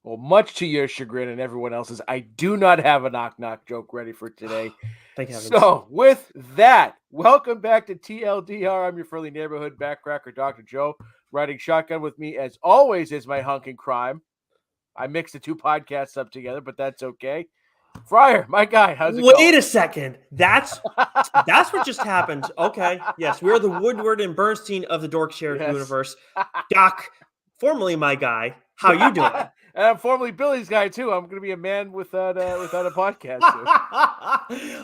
Well, much to your chagrin and everyone else's, I do not have a knock-knock joke ready for today. Thank heavens. So, with that, welcome back to TLDR. I'm your friendly neighborhood backcracker, Dr. Joe. Riding shotgun with me, as always, is my hunk in crime. I mixed the two podcasts up together, but that's okay. Fryer, my guy, how's it going? Wait a second. That's what just happened. Okay. Yes, we are the Woodward and Bernstein of the Dorkshire universe. Doc, formerly my guy. How you doing? And I'm formerly Billy's guy too. I'm going to be a man without a podcast.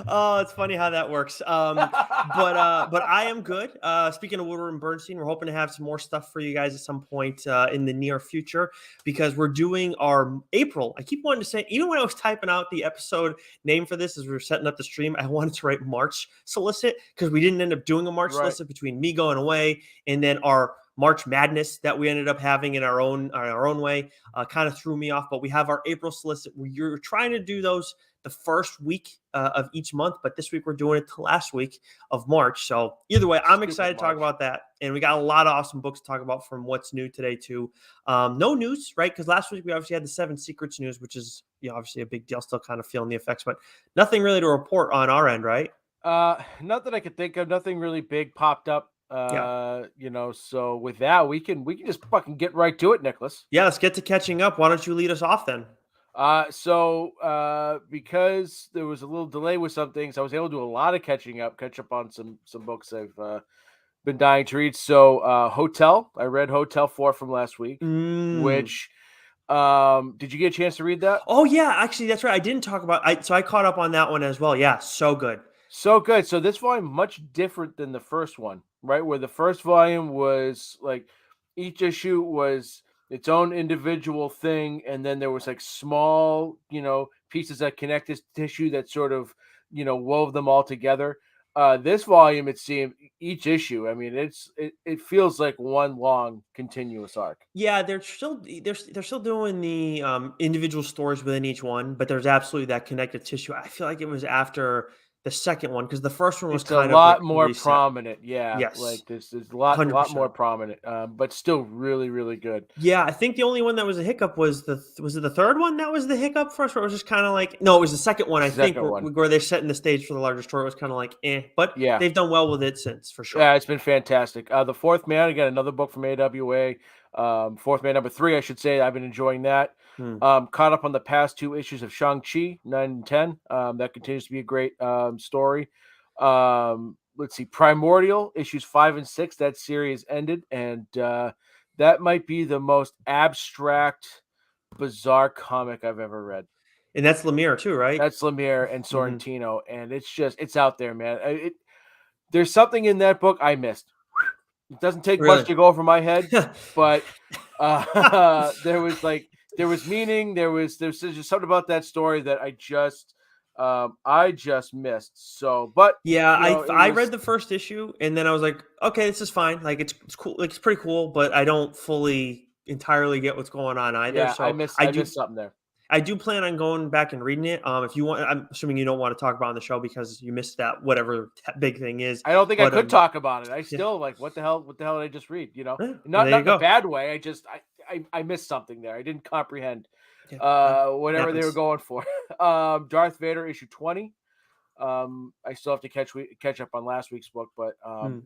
Oh, it's funny how that works. But I am good. Speaking of Woodward and Bernstein, we're hoping to have some more stuff for you guys at some point in the near future because we're doing our April. I keep wanting to say, even when I was typing out the episode name for this as we were setting up the stream, I wanted to write March solicit because we didn't end up doing a March solicit between me going away and then our March Madness that we ended up having in our own way kind of threw me off. But we have our April solicit. We're trying to do those the first week of each month, but this week we're doing it the last week of March. So either way, I'm excited to talk about that. And we got a lot of awesome books to talk about from what's new today too. No news, right? Because last week we obviously had the 7 Secrets news, which is obviously a big deal. Still kind of feeling the effects, but nothing really to report on our end, right? Not that I could think of. Nothing really big popped up. So with that, we can just fucking get right to it, Nicholas. Yeah, let's get to catching up. Why don't you lead us off then? Because there was a little delay with some things, I was able to do a lot of catch up on some books I've been dying to read. So Hotel, I read Hotel 4 from last week, which did you get a chance to read that? Oh yeah, actually that's right. I didn't talk about so I caught up on that one as well. Yeah, so good. So good. So this volume much different than the first one, right? Where the first volume was like each issue was its own individual thing, and then there was like small, pieces that connected tissue that sort of, wove them all together. This volume, it seemed each issue. I mean, it feels like one long continuous arc. Yeah, they're still doing the individual stories within each one, but there's absolutely that connective tissue. I feel like it was after the second one because the first one was kind of a lot like more reset. Prominent. Yeah, yes, like there's a lot more prominent, but still really, really good. Yeah, I think the only one that was a hiccup was it the third one that was the hiccup first, or it was just kind of like no, it was the second one. I think where they're setting the stage for the larger story. It was kind of like but yeah, they've done well with it since for sure. Yeah, it's been fantastic. The Fourth Man, again, another book from AWA. Fourth Man number 3, I should say. I've been enjoying that. Caught up on the past 2 issues of Shang-Chi, 9 and 10. That continues to be a great story. Let's see, Primordial, issues 5 and 6. That series ended, and that might be the most abstract, bizarre comic I've ever read. And that's Lemire too, right? That's Lemire and Sorrentino, and it's out there, man. There's something in that book I missed. It doesn't take much to go over my head, but there was meaning. There's just something about that story that I just missed. So, but yeah, I read the first issue and then I was like, okay, this is fine. Like it's cool. Like, it's pretty cool, but I don't fully entirely get what's going on either. Yeah, so I missed something there. I do plan on going back and reading it. If you want, I'm assuming you don't want to talk about it on the show because you missed that whatever big thing is. I don't think I could talk about it. I still like what the hell did I just read? Not in a bad way. I just I missed something there. I didn't comprehend whatever they were going for. Darth Vader issue 20. I still have to catch up on last week's book, but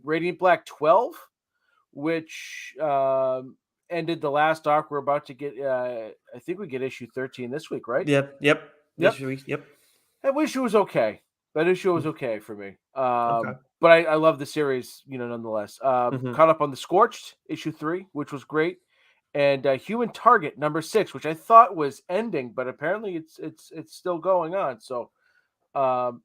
Radiant Black 12, which ended the last arc. We're about to get I think we get issue 13 this week, right? Yep. That issue was okay. That issue was okay for me. But I love the series, nonetheless. Caught up on the Scorched issue 3, which was great, and Human Target number 6, which I thought was ending, but apparently it's still going on. So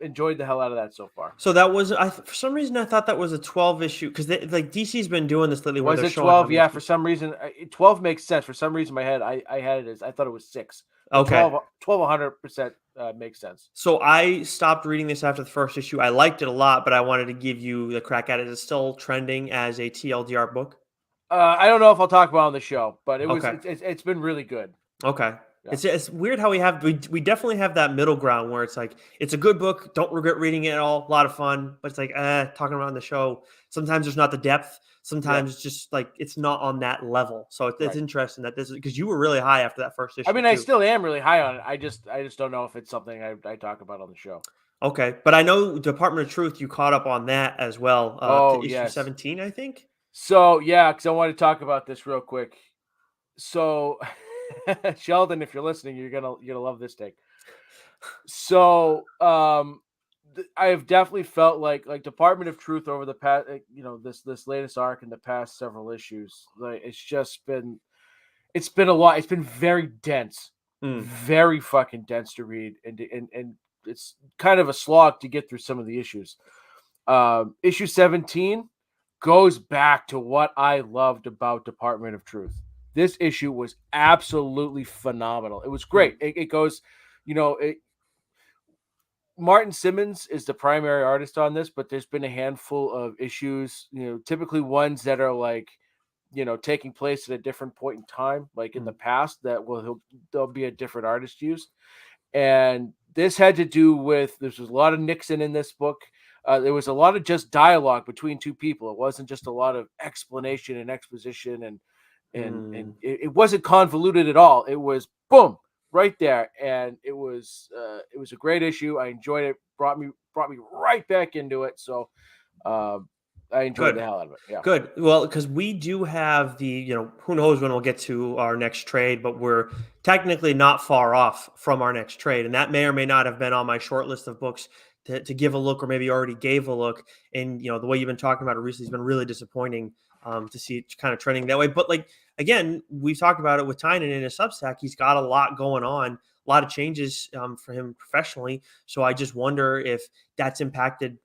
enjoyed the hell out of that so far. So that was for some reason I thought that was a 12 issue because like DC's been doing this lately. Was it 12? Yeah, for some reason 12 makes sense. For some reason in my head I had it as I thought it was 6. Okay, 12 100% makes sense. So I stopped reading this after the first issue. I liked it a lot, but I wanted to give you the crack at it. Is it still trending as a TLDR book? I don't know if I'll talk about it on the show, but it's been really good. Okay. It's weird how we definitely have that middle ground where it's like it's a good book, don't regret reading it at all, a lot of fun, but it's like talking about on the show. Sometimes there's not the depth. Sometimes it's just like it's not on that level. So it's interesting that this is because you were really high after that first issue. I mean, I still am really high on it. I just don't know if it's something I talk about on the show. Okay, but I know Department of Truth. You caught up on that as well. To issue 17, I think. So yeah, because I want to talk about this real quick. So Sheldon, if you're listening, you're gonna love this take. So I have definitely felt like Department of Truth over the past, this latest arc in the past several issues. Like it's been a lot. It's been very dense, very fucking dense to read, and it's kind of a slog to get through some of the issues. Issue 17 goes back to what I loved about Department of Truth. This issue was absolutely phenomenal. It was great. It goes, Martin Simmons is the primary artist on this, but there's been a handful of issues, typically ones that are like, taking place at a different point in time, like in the past, that there'll be a different artist used. And this had to do with, there's a lot of Nixon in this book. There was a lot of just dialogue between two people. It wasn't just a lot of explanation and exposition, and it wasn't convoluted at all. It was boom right there, and it was a great issue. I enjoyed it. Brought me right back into it. So I enjoyed the hell out of it. Yeah. Good. Well, because we do have who knows when we'll get to our next trade, but we're technically not far off from our next trade. And that may or may not have been on my short list of books to give a look, or maybe already gave a look. And, the way you've been talking about it recently has been really disappointing to see it kind of trending that way. But again, we've talked about it with Tynan in his Substack. He's got a lot going on, a lot of changes for him professionally. So I just wonder if that's impacted,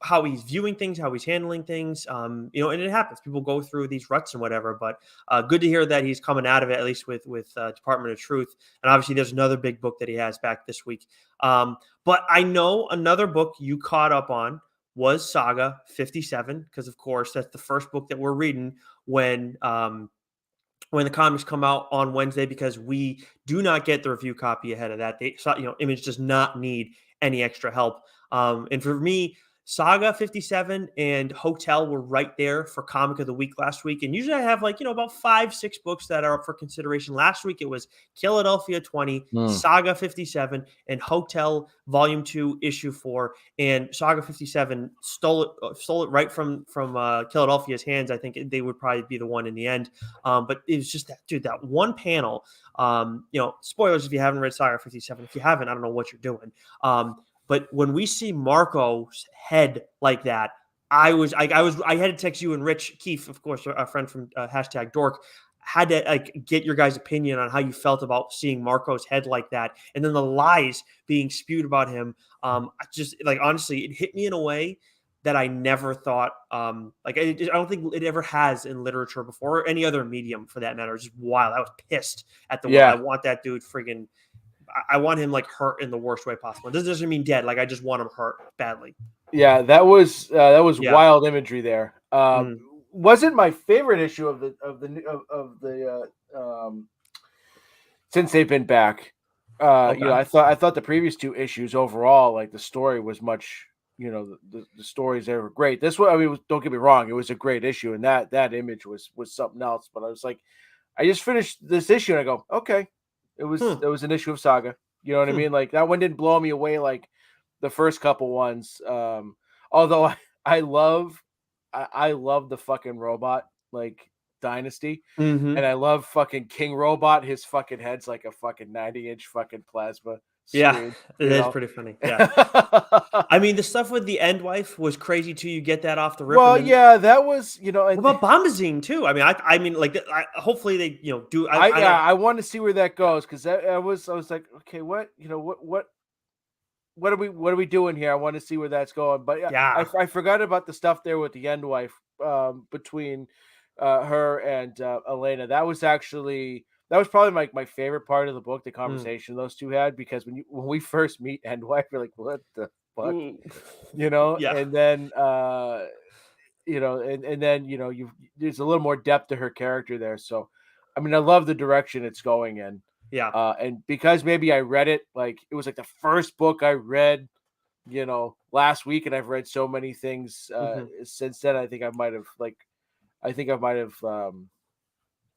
how he's viewing things, how he's handling things, and it happens. People go through these ruts and whatever, but good to hear that he's coming out of it, at least with Department of Truth. And obviously there's another big book that he has back this week. But I know another book you caught up on was Saga 57, because of course that's the first book that we're reading when the comics come out on Wednesday, because we do not get the review copy ahead of that. Image does not need any extra help. And for me, Saga 57 and Hotel were right there for Comic of the Week last week. And usually I have about 5-6 books that are up for consideration. Last week it was Philadelphia 20, Saga 57, and Hotel Volume 2, Issue 4. And Saga 57 stole it right from Philadelphia's hands. I think they would probably be the one in the end. But it was just that one panel. Spoilers if you haven't read Saga 57. If you haven't, I don't know what you're doing. But when we see Marco's head like that, I had to text you and Rich Keefe, of course, a friend from hashtag Dork, had to get your guys' opinion on how you felt about seeing Marco's head like that, and then the lies being spewed about him. Honestly, it hit me in a way that I never thought. I don't think it ever has in literature before, or any other medium for that matter. It's just wild. I was pissed at the world. I want that dude friggin'. I want him hurt in the worst way possible. This doesn't mean dead. I just want him hurt badly. Yeah, that was wild imagery there. Wasn't my favorite issue of the since they've been back. I thought the previous 2 issues overall, the story was much. The stories there were great. This one, don't get me wrong, it was a great issue, and that image was something else. But I was like, I just finished this issue, and I go, okay. It was an issue of Saga. You know what I mean? That one didn't blow me away like the first couple ones. Although I love the fucking robot Dynasty, and I love fucking King Robot. His fucking head's like a fucking 90-inch fucking plasma. Yeah, it is pretty funny. Yeah, the stuff with the Endwife was crazy too. You get that off the rip. Well, yeah, that was What about Bombazine too? Hopefully they do. I want to see where that goes, because I was like, okay, what are we doing here? I want to see where that's going. But yeah, I forgot about the stuff there with the Endwife between her and Elena. That was probably my favorite part of the book, the conversation those two had, because when we first meet Endwife, you're like, what the fuck? Yeah. And then and then there's a little more depth to her character there. So I love the direction it's going in. Yeah. And because maybe I read it, like it was like the first book I read, last week, and I've read so many things since then. I think I might have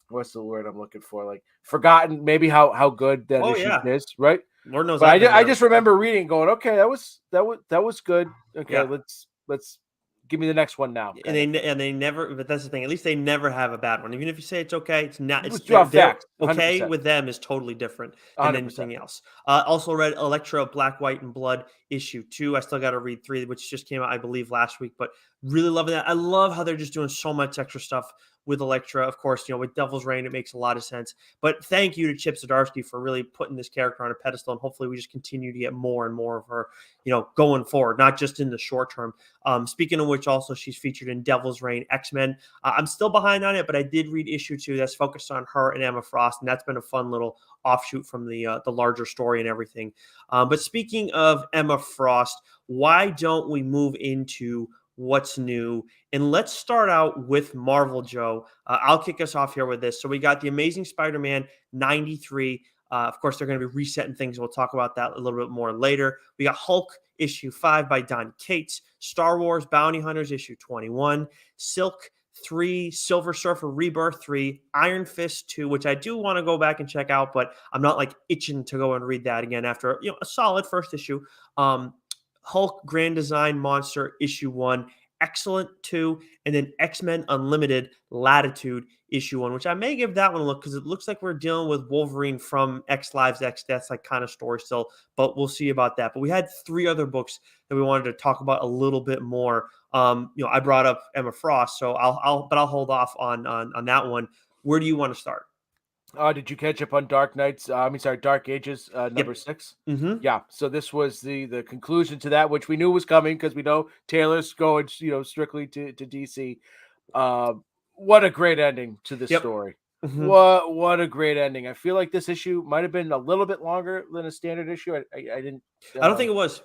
what's the word I'm looking for? Like forgotten maybe how good that issue is, right? Lord knows But I've been I there. just remember reading, going, okay, that was good. Okay, Yeah. let's give me the next one now. And they never, but that's the thing. At least they never have a bad one. Even if you say it's okay, it's not. It's they're Facts, okay 100%, with them is totally different than 100%. anything else. Also read Electra, Black, White, and Blood issue 2. I still got to read 3, which just came out, I believe, last week. But really loving that. I love how they're just doing so much extra stuff with Electra. Of course, with Devil's Reign, it makes a lot of sense. But thank you to Chip Zdarsky for really putting this character on a pedestal, and hopefully we just continue to get more and more of her, going forward, not just in the short term. Speaking of which, also she's featured in Devil's Reign, X-Men. I'm still behind on it, but I did read issue 2 that's focused on her and Emma Frost, and that's been a fun little offshoot from the larger story and everything. But speaking of Emma Frost, why don't we move into what's new? And let's start out with Marvel, Joe. I'll kick us off here with this. So we got the Amazing Spider-Man 93. Of course, they're going to be resetting things. We'll talk about that a little bit more later. We got Hulk issue 5 by Don Cates, Star Wars Bounty Hunters issue 21, Silk 3, Silver Surfer Rebirth 3, Iron Fist 2, which I do want to go back and check out, but I'm not like itching to go and read that again after a solid first issue. Hulk Grand Design Monster issue 1, Excellent 2, and then X-Men Unlimited Latitude issue 1, which I may give that one a look because it looks like we're dealing with Wolverine from X Lives X Deaths, like kind of story still, but we'll see about that. But we had 3 other books that we wanted to talk about a little bit more. I brought up Emma Frost, so I'll hold off on that one. Where do you want to start? Did you catch up on Dark Ages number 6? Mm-hmm. Yeah. So this was the conclusion to that, which we knew was coming because we know Taylor's going, strictly to DC. What a great ending to this story. Mm-hmm. What a great ending. I feel like this issue might have been a little bit longer than a standard issue. I didn't. I don't think it was.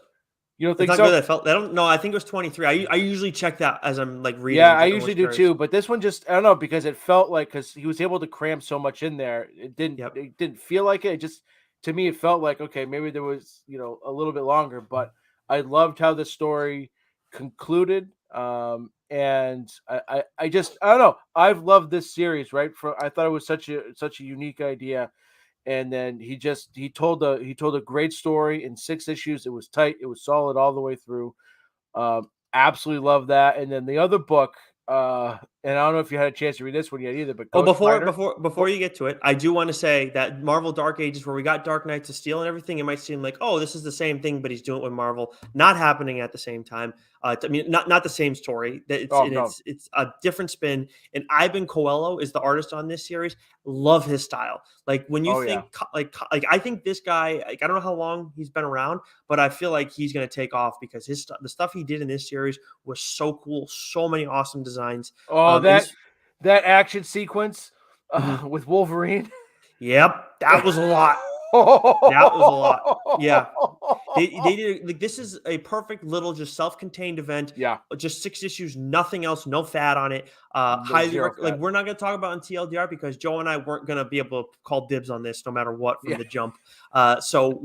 You don't think it's so? Not good. I don't know. I think it was 23. I usually check that as I'm like reading. Yeah, I usually do too. But this one just, I don't know, because it felt like, because he was able to cram so much in there, it didn't feel like it. It just, to me, it felt like, okay, maybe there was, a little bit longer. But I loved how the story concluded. And I don't know. I've loved this series, right? I thought it was such a unique idea. And then he told a great story in 6 issues. It was tight. It was solid all the way through. Absolutely love that. And then the other book, and I don't know if you had a chance to read this one yet either, but before you get to it, I do want to say that Marvel Dark Ages, where we got Dark Knights of Steel and everything, it might seem like, oh, this is the same thing, but he's doing it with Marvel. Not happening at the same time. I mean, not the same story. It's a different spin. And Ivan Coelho is the artist on this series. Love his style. Like when you like I think this guy, like, I don't know how long he's been around, but I feel like he's going to take off because the stuff he did in this series was so cool. So many awesome designs. Oh, that action sequence with Wolverine. Yep, that was a lot. That was a lot. Yeah. They did, like, this is a perfect little just self-contained event. Yeah. Just 6 issues, nothing else, no fat on it. Highly like, we're not going to talk about on TLDR because Joe and I weren't going to be able to call dibs on this no matter what from the jump. So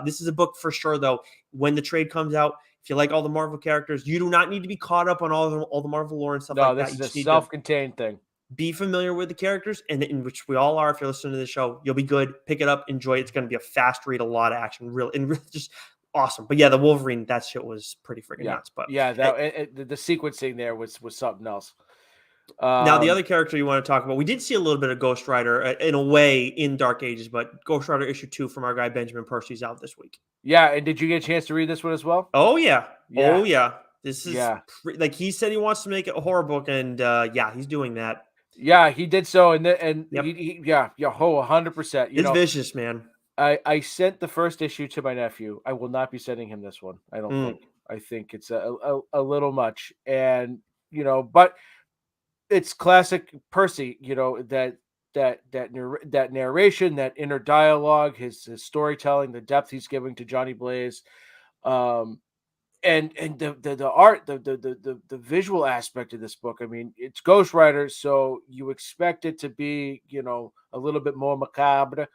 this is a book for sure though. When the trade comes out, if you like all the Marvel characters, you do not need to be caught up on all the Marvel lore and stuff like that. No, this is a self-contained thing. Be familiar with the characters, and in which we all are. If you're listening to the show, you'll be good. Pick it up, enjoy it. It's going to be a fast read, a lot of action, really just awesome. But yeah, the Wolverine, that shit was pretty freaking nuts. But yeah, the sequencing there was something else. Now the other character you want to talk about, we did see a little bit of Ghost Rider in a way in Dark Ages, but Ghost Rider issue 2 from our guy Benjamin Percy's out this week. Yeah, and did you get a chance to read this one as well? Oh yeah. Oh yeah. This is like he said he wants to make it a horror book, and he's doing that. Yeah, he did so, and 100%. It's vicious, man. I sent the first issue to my nephew. I will not be sending him this one. I don't think. I think it's a little much, and but it's classic Percy. That narration, that inner dialogue, his storytelling, the depth he's giving to Johnny Blaze, and the art, the visual aspect of this book. I mean, it's Ghost Rider, so you expect it to be, a little bit more macabre.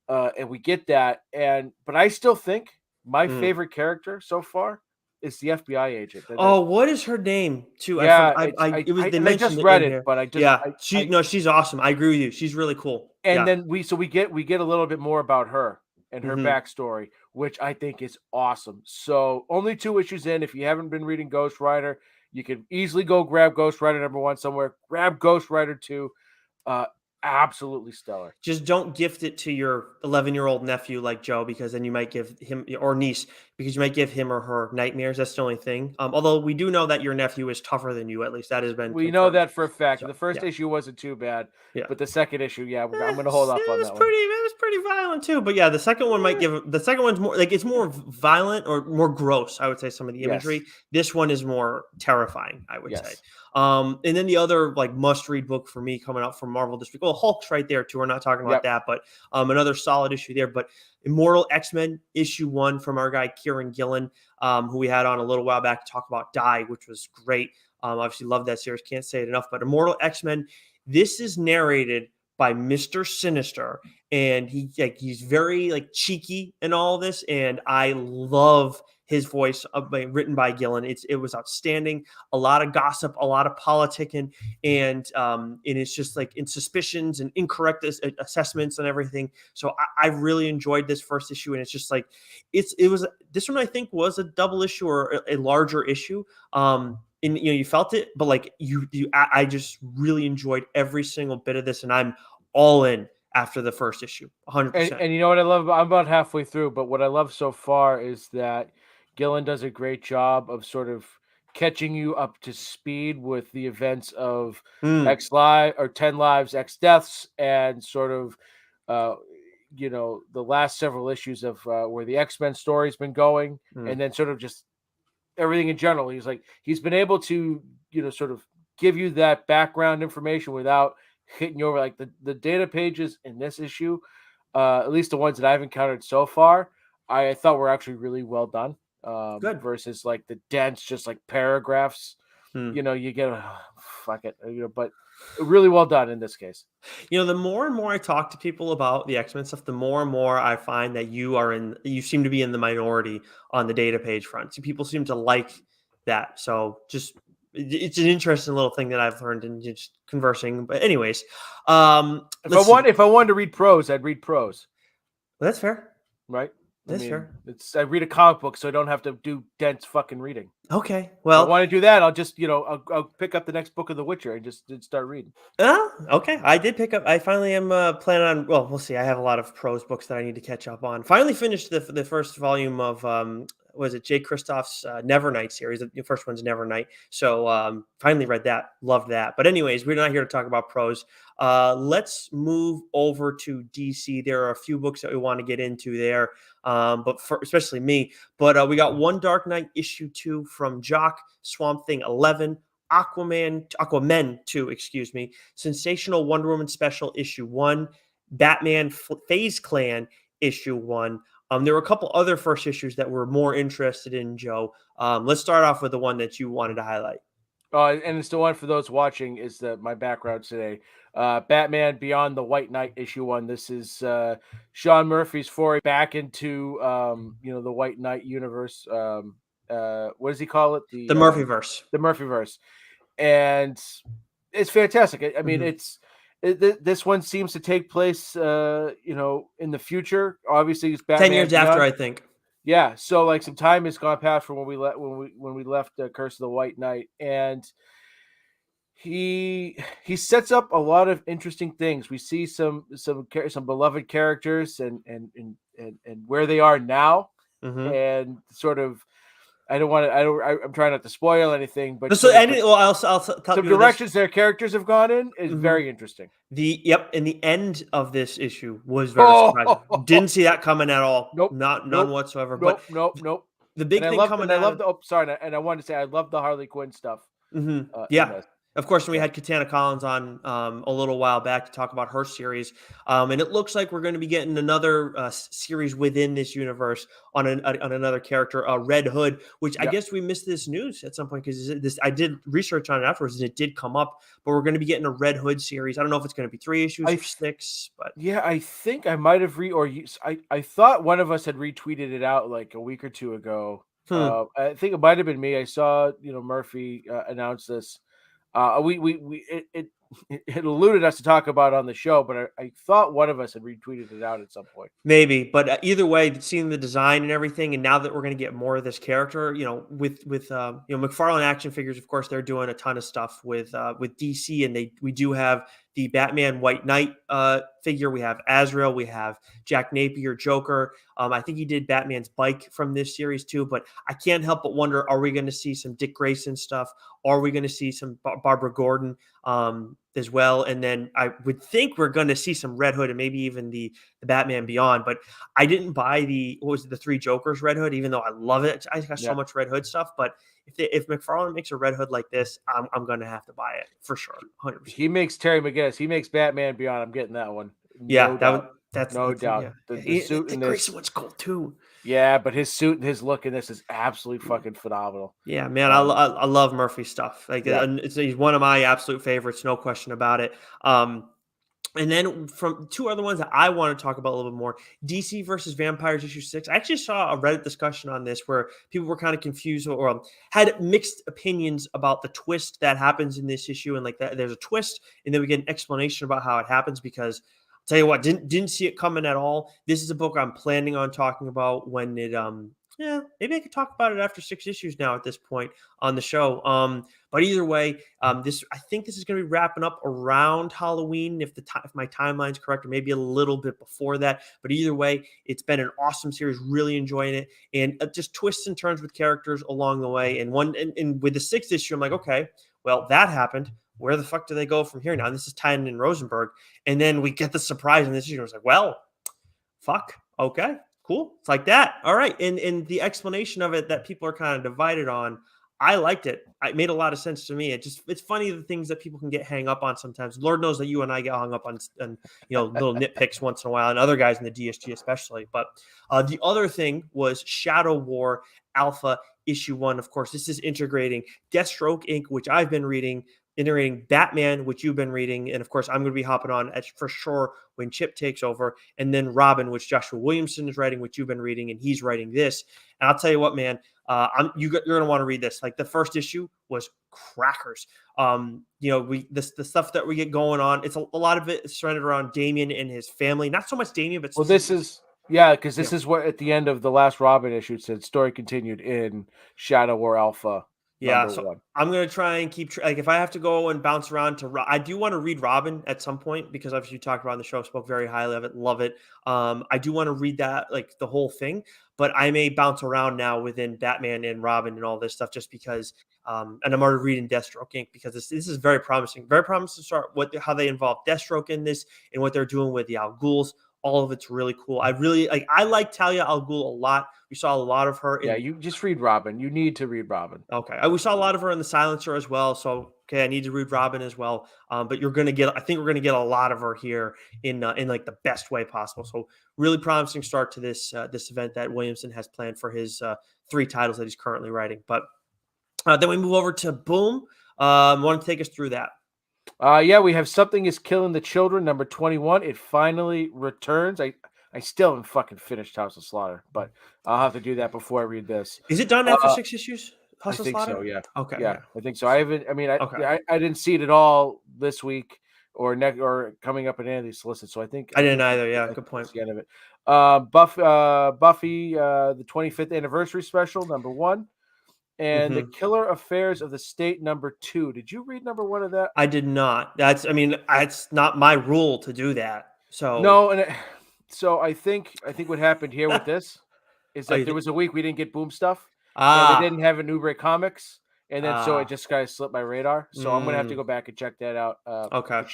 and we get that. But I still think my favorite character so far is the FBI agent. Oh, what is her name too? Yeah, It was they I mentioned just it read in it, here. but I just Yeah, she's awesome. I agree with you. She's really cool. and Yeah. then we get a little bit more about her and her backstory, which I think is awesome. So only 2 issues in. If you haven't been reading Ghost Rider, you can easily go grab Ghost Rider #1 somewhere. Grab Ghost Rider 2. Absolutely stellar. Just don't gift it to your 11-year-old nephew like Joe, because then you might give him, or niece, because you might give him or her nightmares. That's the only thing. Although we do know that your nephew is tougher than you. At least that has been We know confirmed. that for a fact. So The first yeah, issue wasn't too bad, yeah. but the second issue, yeah, I'm going to hold off on that one. It was pretty violent too. But yeah, the second one might give. The second one's more like, it's more violent or more gross. I would say some of the imagery. Yes. This one is more terrifying, I would say. Yes. And then the other like must-read book for me coming out from Marvel this week. Well, Hulk's right there too. We're not talking about that, but another solid issue there. But Immortal X-Men #1 from our guy Kieran Gillen, who we had on a little while back to talk about Die, which was great. Obviously love that series. Can't say it enough. But Immortal X-Men, this is narrated by Mr. Sinister, and he's very like cheeky in all this, and I love his voice written by Gillen. It was outstanding. A lot of gossip, a lot of politicking, and it's just like in suspicions and incorrect assessments and everything. So I really enjoyed this first issue, and it's just like it was this one I think was a double issue or a larger issue. And you felt it, but like I just really enjoyed every single bit of this, and I'm all in after the first issue, 100%. And you know what I love? I'm about halfway through, but what I love so far is that Gillen does a great job of sort of catching you up to speed with the events of X Live or 10 Lives, X Deaths, and sort of, the last several issues of where the X-Men story's been going, and then sort of just everything in general. He's been able to, sort of give you that background information without hitting you over. Like the data pages in this issue, at least the ones that I've encountered so far, I thought were actually really well done. Good. Versus like the dense, just like paragraphs. You get fuck it, but really well done in this case. The more and more I talk to people about the X-Men stuff, the more and more I find that you seem to be in the minority on the data page front. So people seem to like that. So it's an interesting little thing that I've learned in just conversing. But anyways, if I wanted to read prose, I'd read prose. Well, that's fair, right? That's fair. I read a comic book, so I don't have to do dense fucking reading. Okay, well, if I want to do that, I'll just I'll pick up the next book of The Witcher and just start reading. Okay, I did pick up. I finally am planning on. Well, we'll see. I have a lot of prose books that I need to catch up on. Finally finished the first volume of was it Jay Kristoff's Nevernight series? The first one's Nevernight. So finally read that. Loved that. But anyways, we're not here to talk about prose. Let's move over to DC. There are a few books that we want to get into there, but especially me. But we got One Dark Knight #2 from Jock, Swamp Thing 11, Aquaman 2, excuse me, Sensational Wonder Woman Special #1, Batman FaZe Clan #1. There were a couple other first issues that we're more interested in, Joe. Let's start off with the one that you wanted to highlight. And it's the one for those watching is my background today. Batman Beyond the White Knight #1. This is Sean Murphy's foray back into the White Knight universe. What does he call it? The Murphyverse. The Murphyverse. And it's fantastic. I mean, this one seems to take place in the future. Obviously, it's Batman 10 years Beyond. after, I think. Yeah, so like some time has gone past from when we left Curse of the White Knight, and he sets up a lot of interesting things. We see some beloved characters and where they are now, and sort of. I'm trying not to spoil anything, but I'll tell some directions their characters have gone in is very interesting. And the end of this issue was very surprising. Didn't see that coming at all. Nope. None whatsoever. Nope. The big thing coming out. And I wanted to say I love the Harley Quinn stuff. Yeah. Of course, we had Katana Collins on a little while back to talk about her series, and it looks like we're going to be getting another series within this universe on another character, Red Hood, which I guess we missed this news at some point because this I did research on it afterwards and it did come up. But we're going to be getting a Red Hood series. I don't know if it's going to be 3 issues or 6, but yeah, I think I might have I thought one of us had retweeted it out like a week or two ago. I think it might have been me. I saw Murphy announce this. It eluded us to talk about it on the show, but I thought one of us had retweeted it out at some point. Maybe, but either way, seeing the design and everything, and now that we're going to get more of this character, with McFarlane action figures, of course, they're doing a ton of stuff with DC, and we do have the Batman White Knight figure. We have Azrael, we have Jack Napier, Joker. I think he did Batman's bike from this series too, but I can't help but wonder: are we going to see some Dick Grayson stuff? Are we going to see some Barbara Gordon as well? And then I would think we're going to see some Red Hood and maybe even the Batman Beyond. But I didn't buy the 3 Jokers Red Hood, even though I love it. I got so much Red Hood stuff. But if McFarlane makes a Red Hood like this, I'm going to have to buy it for sure. 100%. He makes Terry McGinnis. He makes Batman Beyond. I'm getting that one. That's no doubt. Yeah. The suit in this Grayson one's cool too. Yeah, but his suit and his look in this is absolutely fucking phenomenal. Yeah, man, I love Murphy stuff. Like, he's one of my absolute favorites, no question about it. And then from 2 other ones that I want to talk about a little bit more, DC versus Vampires issue 6. I actually saw a Reddit discussion on this where people were kind of confused or had mixed opinions about the twist that happens in this issue. And like that, there's a twist, and then we get an explanation about how it happens because I'll tell you what, didn't see it coming at all. This is a book I'm planning on talking about when it maybe I could talk about it after 6 issues now at this point on the show. But either way, I think this is going to be wrapping up around Halloween, if my timeline's correct, or maybe a little bit before that. But either way, it's been an awesome series. Really enjoying it, and just twists and turns with characters along the way. And with the 6th issue, I'm like, okay, well, that happened. Where the fuck do they go from here now? And this is Tynan and Rosenberg, and then we get the surprise in this issue. I was like, well, fuck, okay. Cool. It's like that. All right. And the explanation of it that people are kind of divided on, I liked it. It made a lot of sense to me. It's funny the things that people can get hung up on sometimes. Lord knows that you and I get hung up on little nitpicks once in a while, and other guys in the DSG especially. But the other thing was Shadow War Alpha issue 1. Of course, this is integrating Deathstroke Inc., which I've been reading, integrating Batman, which you've been reading, and of course, I'm going to be hopping on for sure when Chip takes over, and then Robin, which Joshua Williamson is writing, which you've been reading, and he's writing this. And I'll tell you what, man, you're going to want to read this. Like, the first issue was crackers. The stuff that we get going on, it's a lot of it is surrounded around Damian and his family. Not so much Damian, but this is what at the end of the last Robin issue it said story continued in Shadow War Alpha. Yeah, so I'm going to try and keep if I have to go and bounce around I do want to read Robin at some point because obviously you talked about on the show, spoke very highly of it, love it. I do want to read that, like the whole thing, but I may bounce around now within Batman and Robin and all this stuff just because, and I'm already reading Deathstroke Inc. because this is very promising to start how they involve Deathstroke in this and what they're doing with the Al Ghuls. All of it's really cool. I like Talia al Ghul a lot. We saw a lot of her. You just read Robin. You need to read Robin. Okay. We saw a lot of her in The Silencer as well. So, okay, I need to read Robin as well. But I think we're going to get a lot of her here in like the best way possible. So really promising start to this event that Williamson has planned for his 3 titles that he's currently writing. But then we move over to Boom. Want to take us through that? We have Something is Killing the Children, number 21. It finally returns. I still haven't fucking finished House of Slaughter, but I'll have to do that before I read this. Is it done after 6 issues? House of Slaughter? So, yeah. Okay. Yeah, I think so. I haven't. I mean, I didn't see it at all this week or coming up in any of these solicits. So I think I didn't either. Yeah, good point. That's the end of it. Buffy, the 25th anniversary special, number 1. And The Killer Affairs of the State, number 2. Did you read number 1 of that? I did not. It's not my rule to do that. So no, so I think what happened here with this is that there was a week we didn't get Boom stuff. And they didn't have a New Break Comics, and then so it just kind of slipped my radar. So I'm gonna have to go back and check that out. Okay, for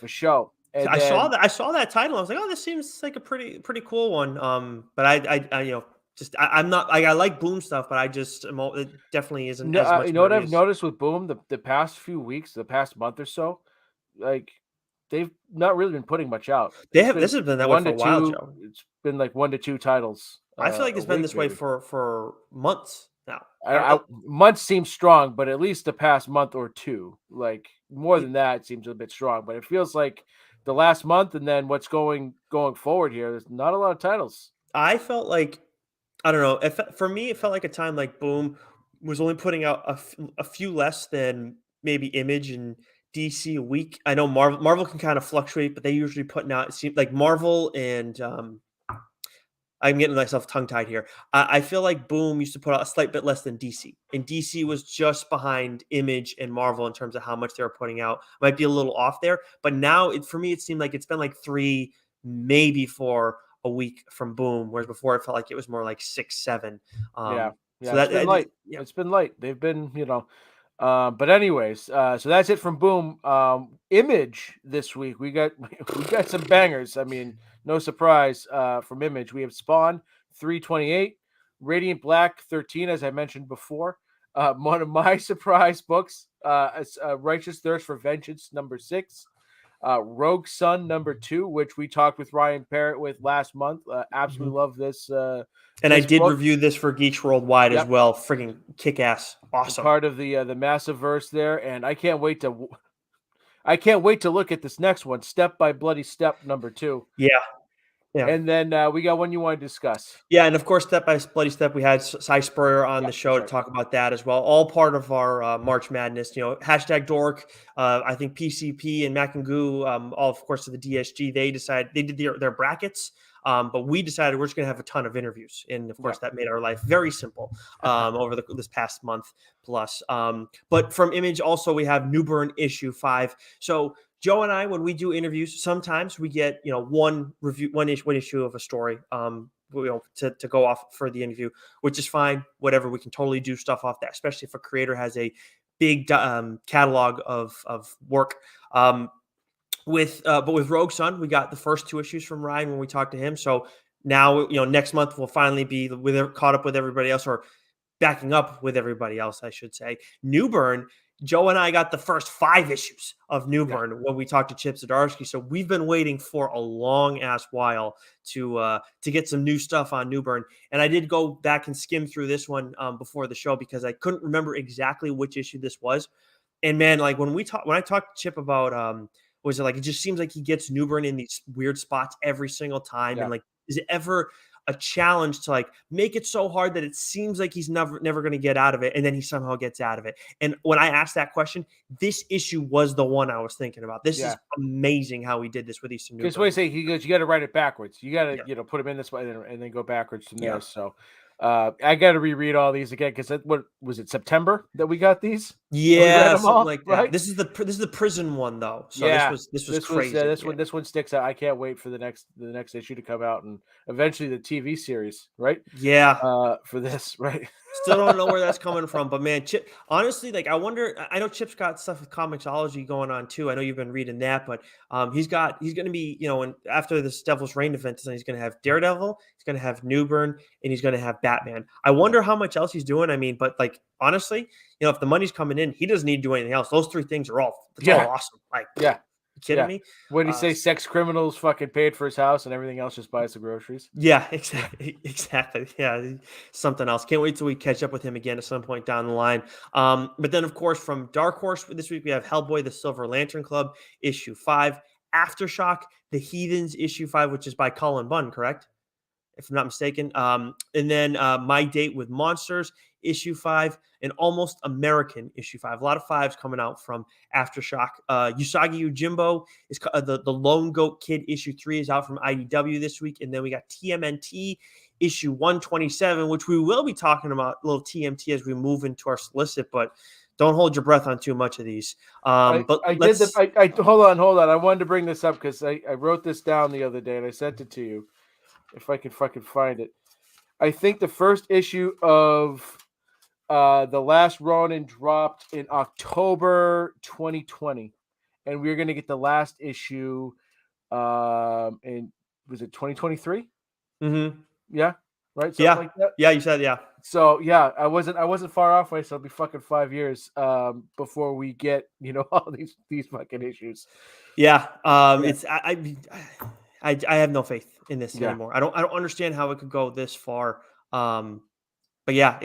show. And I saw that title. I was like, oh, this seems like a pretty cool one. But I Just I'm not like I like Boom stuff, but it definitely isn't No, as much you know what what it I've is. noticed with Boom the past few weeks, the past month or so, like they've not really been putting much out. It's been This has been that way one for to a while, two. Joe. It's been like 1 to 2 titles I feel like a it's been week, this way maybe. for months now. Months seems strong, but at least the past month or two, like more than that, seems a bit strong. But it feels like the last month and then what's going forward here. There's not a lot of titles. I felt like I don't know. For me, it felt like a time like Boom was only putting out a few less than maybe Image and DC a week. I know Marvel can kind of fluctuate, but they usually putting out. It seems like Marvel and I'm getting myself tongue tied here. I feel like Boom used to put out a slight bit less than DC, and DC was just behind Image and Marvel in terms of how much they were putting out. Might be a little off there, but now for me, it seemed like it's been like 3, maybe 4 a week from Boom, whereas before it felt like it was more like 6, 7. Yeah, So yeah, it's been light. yeah, It's been light. They've been, but anyways, so that's it from Boom. Image this week we got some bangers. I mean, no surprise from Image. We have Spawn 328, Radiant Black 13, as I mentioned before. One of my surprise books, Righteous Thirst for Vengeance #6. Rogue Sun #2, which we talked with Ryan Parrott with last month. mhm. Absolutely love this And I this did book. review this for Geeks Worldwide as Yep, well. Friggin' kick ass, awesome. part of the massive verse there, and I can't wait to look at this next one, Step by Bloody Step #2, Yeah, yeah. and then we got one you want to discuss. Yeah, and of course, Step by Bloody Step, we had Cy Spurrier on Yeah, the show that's to right. talk about that as well. All part of our March Madness. Hashtag Dork. I think PCP and Mac and Goo, all of course of the DSG. They did their brackets, but we decided we're just going to have a ton of interviews, and of Yeah, course that made our life very simple over this past month plus. But from Image, also we have New Burn #5. So Joe and I, when we do interviews, sometimes we get one issue of a story. To go off for the interview, which is fine. Whatever, we can totally do stuff off that, especially if a creator has a big catalog of work. But with Rogue Sun, we got the first 2 issues from Ryan when we talked to him. So now next month we'll finally be caught up with everybody else, or backing up with everybody else, I should say. New Burn, Joe and I got the first 5 issues of New yeah, Burn when we talked to Chip Zdarsky. So we've been waiting for a long ass while to get some new stuff on New Burn. And I did go back and skim through this one before the show because I couldn't remember exactly which issue this was. And man, like when I talked to Chip about was it like it just seems like he gets New Burn in these weird spots every single time, yeah. and like is it ever a challenge to like make it so hard that it seems like he's never going to get out of it, and then he somehow gets out of it. And when I asked that question, this issue was the one I was thinking about. This is Yeah. amazing how he did this with Easton Because what Newburn. he say, he goes, you got to write it backwards. You got to, Yeah, put him in this way and then go backwards from there. yeah, So, I got to reread all these again because what was it, September that we got these? And we read yeah, them something all, like that. right? This is the prison one though, so Yeah. this was This was crazy. this Yeah. one. This one sticks out. I can't wait for the next issue to come out and eventually the TV series, right? Yeah, For this, right? still don't know where that's coming from, but man, Chip. Honestly, like I wonder. I know Chip's got stuff with Comixology going on too. I know you've been reading that, but he's going to be, and after this Devil's Reign event, he's going to have Daredevil, he's going to have Newburn, and he's going to have Batman. I Yeah. wonder how much else he's doing. I mean, but like honestly, if the money's coming in, he doesn't need to do anything else. Those 3 things are all Yeah. awesome. Like, Yeah. you kidding Yeah. me? What did he Uh, say? Sex criminals fucking paid for his house and everything else just buys the groceries. Yeah, exactly. Exactly. Yeah, something else. Can't wait till we catch up with him again at some point down the line. But then, of course, from Dark Horse this week, we have Hellboy, the Silver Lantern Club, #5, Aftershock, The Heathens, #5, which is by Colin Bunn, correct? If I'm not mistaken. And then My Date with Monsters, #5, and Almost American, #5. A lot of 5s coming out from Aftershock. Usagi Yojimbo is the Lone Goat Kid, #3 is out from IDW this week. And then we got TMNT #127, which we will be talking about, a little TMT as we move into our solicit, but don't hold your breath on too much of these. But I did let's I hold on. I wanted to bring this up because I wrote this down the other day and I sent it to you. If I can fucking find it. I think the first issue of The Last Ronin dropped in October 2020. And we're gonna get the last issue in was it 2023? Mhm. Yeah. right? Something like that. Yeah, you said So yeah, I wasn't far off. So it'll be fucking 5 years before we get all these fucking issues. Yeah, it's I have no faith in this anymore. I don't understand how it could go this far. But yeah,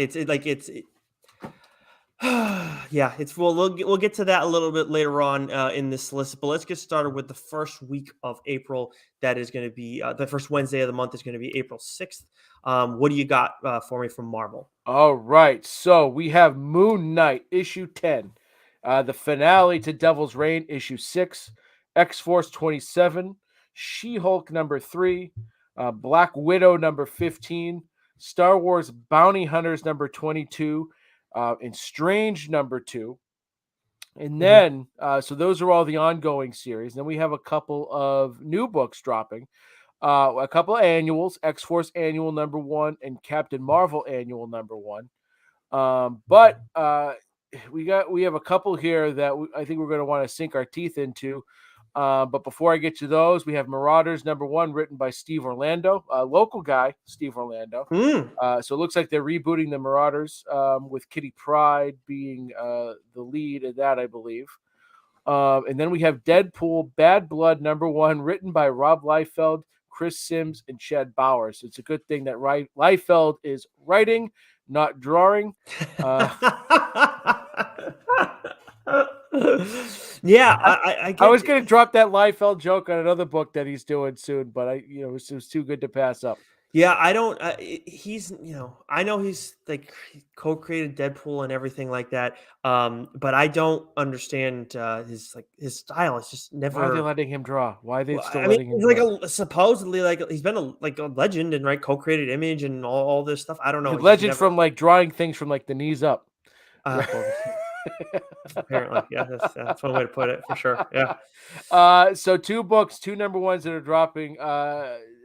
yeah, we'll get to that a little bit later on in this list. But let's get started with the first week of April. That is going to be the first Wednesday of the month is going to be April 6th. What do you got for me from Marvel? All right, so we have Moon Knight issue 10, the finale to Devil's Reign issue 6, X-Force 27, She-Hulk number 3, Black Widow number 15, Star Wars Bounty Hunters number 22, and Strange number 2. And then, so those are all the ongoing series. Then we have a couple of new books dropping. A couple of annuals, X-Force Annual number 1 and Captain Marvel Annual number 1. But we have a couple here that I think we're going to want to sink our teeth into. But before I get to those, we have Marauders number 1, written by Steve Orlando, local guy, Steve Orlando. So it looks like they're rebooting the Marauders with Kitty Pryde being the lead in that, I believe. And then we have Deadpool Bad Blood number 1, written by Rob Liefeld, Chris Sims, and Chad Bowers. It's a good thing that Liefeld is writing, not drawing. Yeah, I was going to drop that Liefeld joke on another book that he's doing soon, but it was too good to pass up. Yeah, I don't. He's, I know he's like co-created Deadpool and everything like that. But I don't understand his style. It's just never. Why are they letting him draw? Why are they still I letting mean, him? He's like supposedly he's been a legend and co-created Image and all this stuff. I don't know. Legend from drawing things from the knees up. Apparently, yeah, that's one way to put it for sure. Yeah. So 2 books, 2 number 1s that are dropping.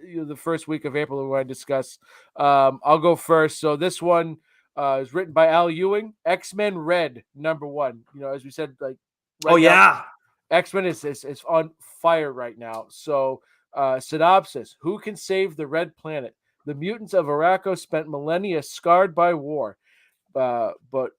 The first week of April we're going to discuss. I'll go first. So this one is written by Al Ewing. X-Men Red number 1. As we said, now, X-Men is on fire right now. So synopsis: Who can save the Red Planet? The mutants of Araco spent millennia scarred by war. But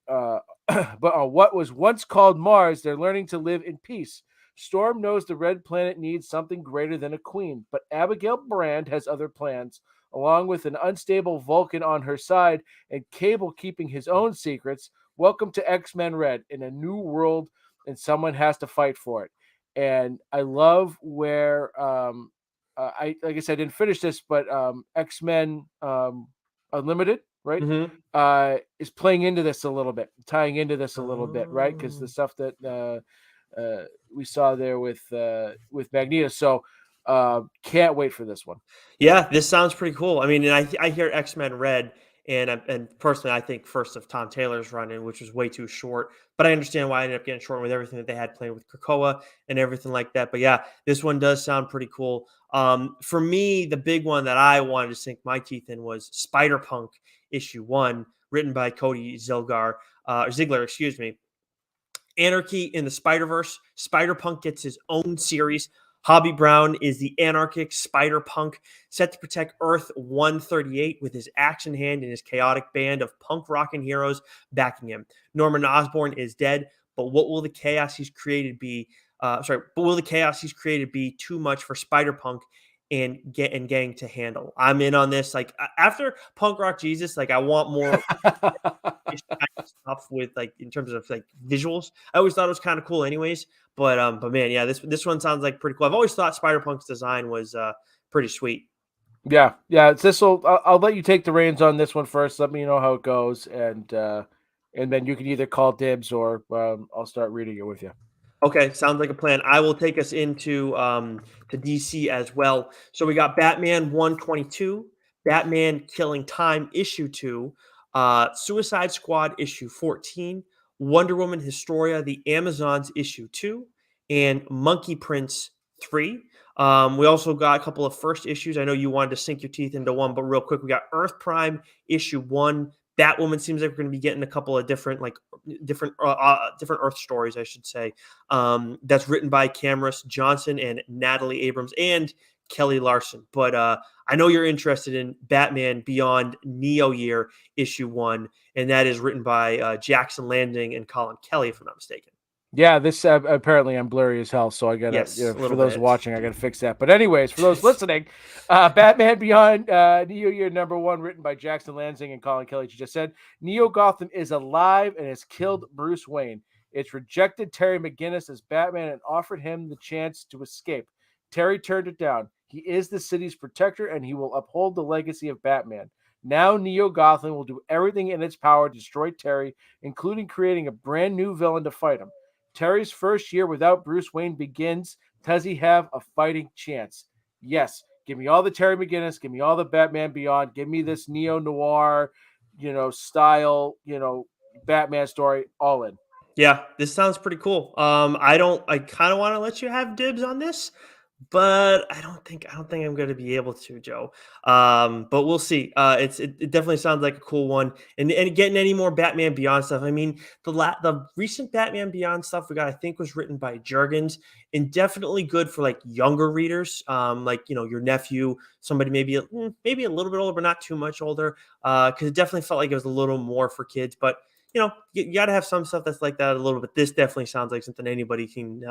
on what was once called Mars, they're learning to live in peace. Storm knows the Red Planet needs something greater than a queen, but Abigail Brand has other plans. Along with an unstable Vulcan on her side and Cable keeping his own secrets, welcome to X-Men Red in a new world, and someone has to fight for it. And I love where I didn't finish this, but X-Men Unlimited, right? Is playing into this a little bit, tying into this a little bit, right? Because the stuff that we saw there with Magneto. So can't wait for this one. Yeah, this sounds pretty cool. I mean, and I hear X-Men Red, and personally, I think first of Tom Taylor's run-in, which was way too short. But I understand why I ended up getting short with everything that they had playing with Krakoa and everything like that. But yeah, this one does sound pretty cool. For me, the big one that I wanted to sink my teeth in was Spider-Punk issue 1, written by Cody Ziegler, excuse me. Anarchy in the Spider-Verse. Spider-Punk gets his own series. Hobby Brown is the anarchic Spider-Punk set to protect Earth 138 with his action hand and his chaotic band of punk rockin' heroes backing him. Norman Osborn is dead, but what will the chaos he's created be? Will the chaos he's created be too much for Spider-Punk and gang to handle? I'm in on this. After Punk Rock Jesus, I want more stuff with in terms of visuals. I always thought it was kind of cool anyways, but man, yeah, this one sounds pretty cool. I've always thought Spider-Punk's design was pretty sweet. Yeah, I'll let you take the reins on this one first. Let me know how it goes, and then you can either call dibs or I'll start reading it with you. Okay, sounds like a plan. I will take us into to DC as well. So we got Batman 122, Batman Killing Time issue 2, Suicide Squad issue 14, Wonder Woman Historia, The Amazons issue 2, and Monkey Prince 3. We also got a couple of first issues. I know you wanted to sink your teeth into one, but real quick, we got Earth Prime issue 1. Batwoman seems like we're going to be getting a couple of different Earth stories, I should say. That's written by Cameron Johnson and Natalie Abrams and Kelly Larson. But I know you're interested in Batman Beyond Neo Year issue 1, and that is written by Jackson Landing and Colin Kelly, if I'm not mistaken. Yeah, this apparently I'm blurry as hell, so I gotta. Yes, For those watching, I gotta fix that. But anyways, for those listening, Batman Beyond Neo Year #1, written by Jackson Lansing and Colin Kelly. You just said Neo Gotham is alive and has killed Bruce Wayne. It's rejected Terry McGinnis as Batman and offered him the chance to escape. Terry turned it down. He is the city's protector, and he will uphold the legacy of Batman. Now, Neo Gotham will do everything in its power to destroy Terry, including creating a brand new villain to fight him. Terry's first year without Bruce Wayne begins. Does he have a fighting chance? Yes. Give me all the Terry McGinnis. Give me all the Batman Beyond. Give me this neo-noir, style, Batman story. All in. Yeah, this sounds pretty cool. I kind of want to let you have dibs on this, but I don't think I'm going to be able to, Joe. But we'll see. It definitely sounds like a cool one. And getting any more Batman Beyond stuff. I mean, the recent Batman Beyond stuff we got, I think, was written by Jurgens, and definitely good for like younger readers, your nephew, somebody maybe a little bit older, but not too much older, because it definitely felt like it was a little more for kids, but. You got to have some stuff that's like that a little bit. This definitely sounds like something anybody can